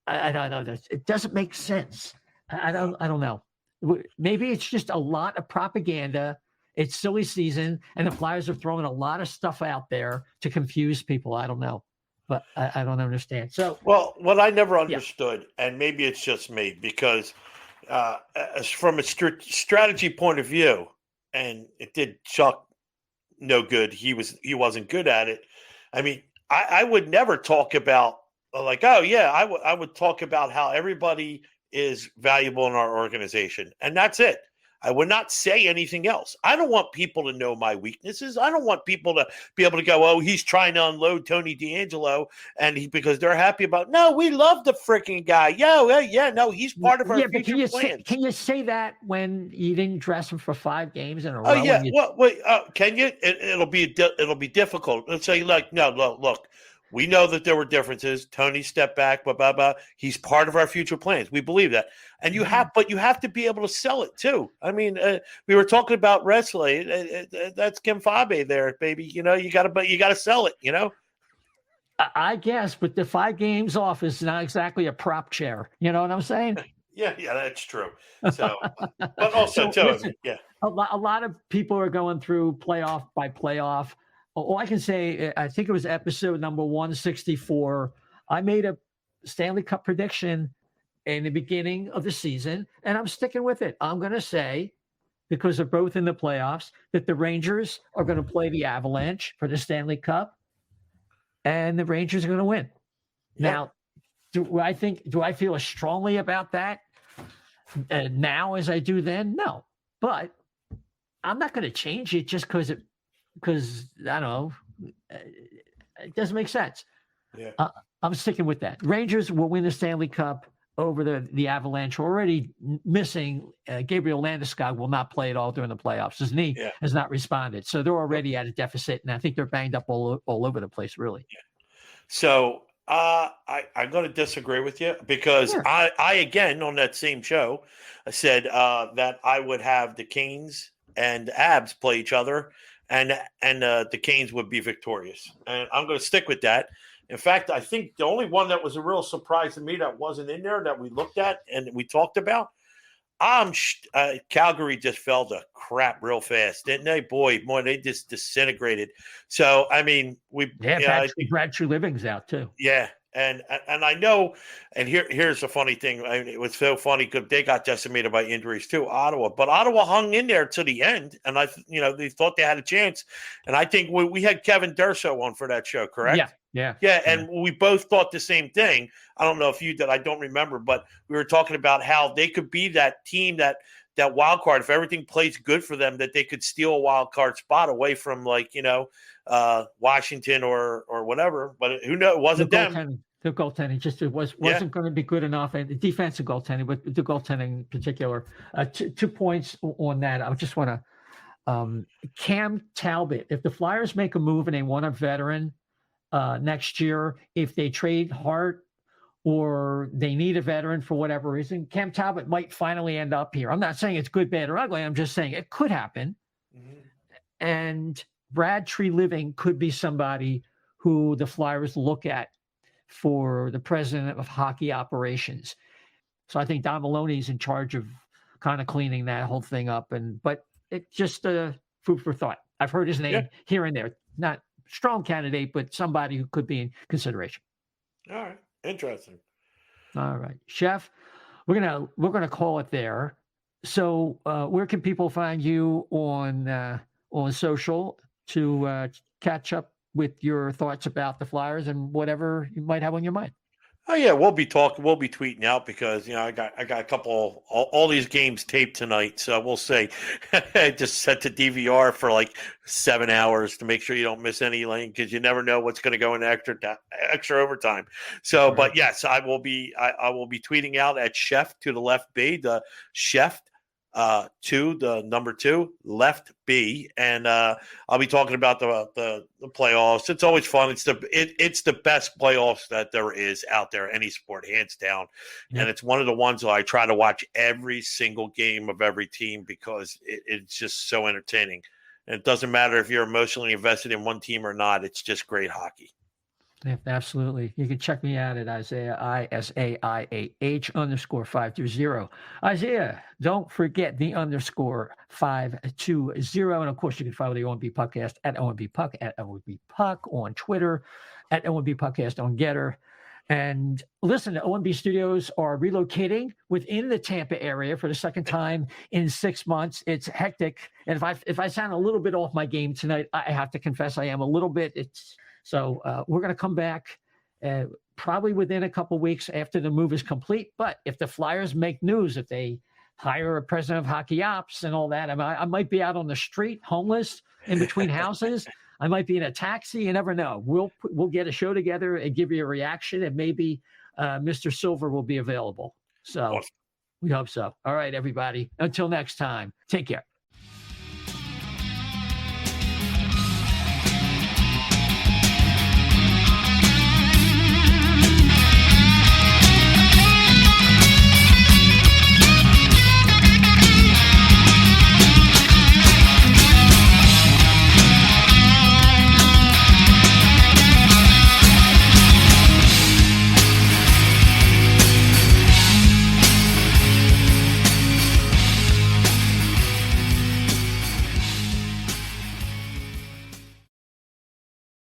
I don't know. It doesn't make sense. I don't know. Maybe it's just a lot of propaganda. It's silly season, and the Flyers are throwing a lot of stuff out there to confuse people. I don't know, but I don't understand. So, well, what I never understood, and maybe it's just me, because as from a strategy point of view, and it did Chuck no good. He wasn't good at it. I mean, I would never talk about like, oh yeah, I would talk about how everybody is valuable in our organization, and that's it. I would not say anything else. I don't want people to know my weaknesses. I don't want people to be able to go, oh, he's trying to unload Tony D'Angelo, because they're happy about. No, we love the freaking guy. Yeah, no, he's part of our future plans. Can you say that when you didn't dress him for 5 games in a row? Oh yeah, wait, can you? It'll be difficult. Let's say like, no, look. We know that there were differences. Tony stepped back, blah, blah, blah. He's part of our future plans. We believe that. And you have to be able to sell it too. I mean, we were talking about wrestling. That's Kim Fabe there, baby. You gotta sell it, I guess, but the 5 games off is not exactly a prop chair. You know what I'm saying? Yeah, that's true. So, but also too, listen, yeah. A lot of people are going through playoff by playoff. All I can say, I think it was episode number 164. I made a Stanley Cup prediction in the beginning of the season, and I'm sticking with it. I'm going to say, because they're both in the playoffs, that the Rangers are going to play the Avalanche for the Stanley Cup, and the Rangers are going to win. Yeah. Now, do I feel as strongly about that now as I do then? No, but I'm not going to change it just because I don't know, it doesn't make sense. Yeah, I'm sticking with that. Rangers will win the Stanley Cup over the Avalanche. Already missing Gabriel Landeskog will not play at all during the playoffs. His knee has not responded, so they're already at a deficit, and I think they're banged up all over the place, really. Yeah. So I'm going to disagree with you because I again on that same show I said that I would have the Canes and Abs play each other. And the Canes would be victorious. And I'm going to stick with that. In fact, I think the only one that was a real surprise to me that wasn't in there that we looked at and we talked about, Calgary just fell to crap real fast, didn't they? Boy, they just disintegrated. So, I mean, Brad Treliving's out too. Yeah. And I know, and here's the funny thing. I mean, it was so funny because they got decimated by injuries too, Ottawa. But Ottawa hung in there to the end, and they thought they had a chance. And I think we had Kevin Durso on for that show, correct? Yeah. And we both thought the same thing. I don't know if you did. I don't remember, but we were talking about how they could be that team that wild card. If everything plays good for them, that they could steal a wild card spot away from Washington or whatever. But who knows? It wasn't them. The goaltending just wasn't going to be good enough, and the defensive goaltending, but the goaltending in particular. 2 points on that. I just want to Cam Talbot. If the Flyers make a move and they want a veteran next year, if they trade Hart or they need a veteran for whatever reason, Cam Talbot might finally end up here. I'm not saying it's good, bad, or ugly. I'm just saying it could happen. Mm-hmm. And Brad Treliving could be somebody who the Flyers look at for the president of hockey operations. So I think Don Maloney's in charge of kind of cleaning that whole thing up. But it's just food for thought. I've heard his name here and there. Not strong candidate, but somebody who could be in consideration. All right. Interesting. All right. Chef, we're gonna call it there. So where can people find you on social to catch up with your thoughts about the Flyers and whatever you might have on your mind? Oh yeah, we'll be tweeting out because I got a couple all these games taped tonight, so we'll see. I just set to DVR for like 7 hours to make sure you don't miss any lane because you never know what's going to go in extra overtime. So, right. But yes, I will be tweeting out at Chef to the left B, the Chef to the number 2 left B, and I'll be talking about the playoffs. It's always fun. It's the best playoffs that there is out there, any sport, hands down. Yeah. And it's one of the ones that I try to watch every single game of every team because it's just so entertaining. And it doesn't matter if you're emotionally invested in one team or not. It's just great hockey. Yeah, absolutely. You can check me out at Isaiah, ISAIAH_520. Isaiah, don't forget the _520. And of course, you can follow the O&B Puckcast at O&B Puck, at O&B Puck on Twitter, at O&B Puckcast on Getter. And listen, the O&B studios are relocating within the Tampa area for the second time in 6 months. It's hectic. And if I sound a little bit off my game tonight, I have to confess I am a little bit. So we're going to come back probably within a couple of weeks after the move is complete. But if the Flyers make news, if they hire a president of hockey ops and all that, I might be out on the street, homeless, in between houses. I might be in a taxi. You never know. We'll get a show together and give you a reaction, and maybe Mr. Silver will be available. So we hope so. All right, everybody. Until next time, take care.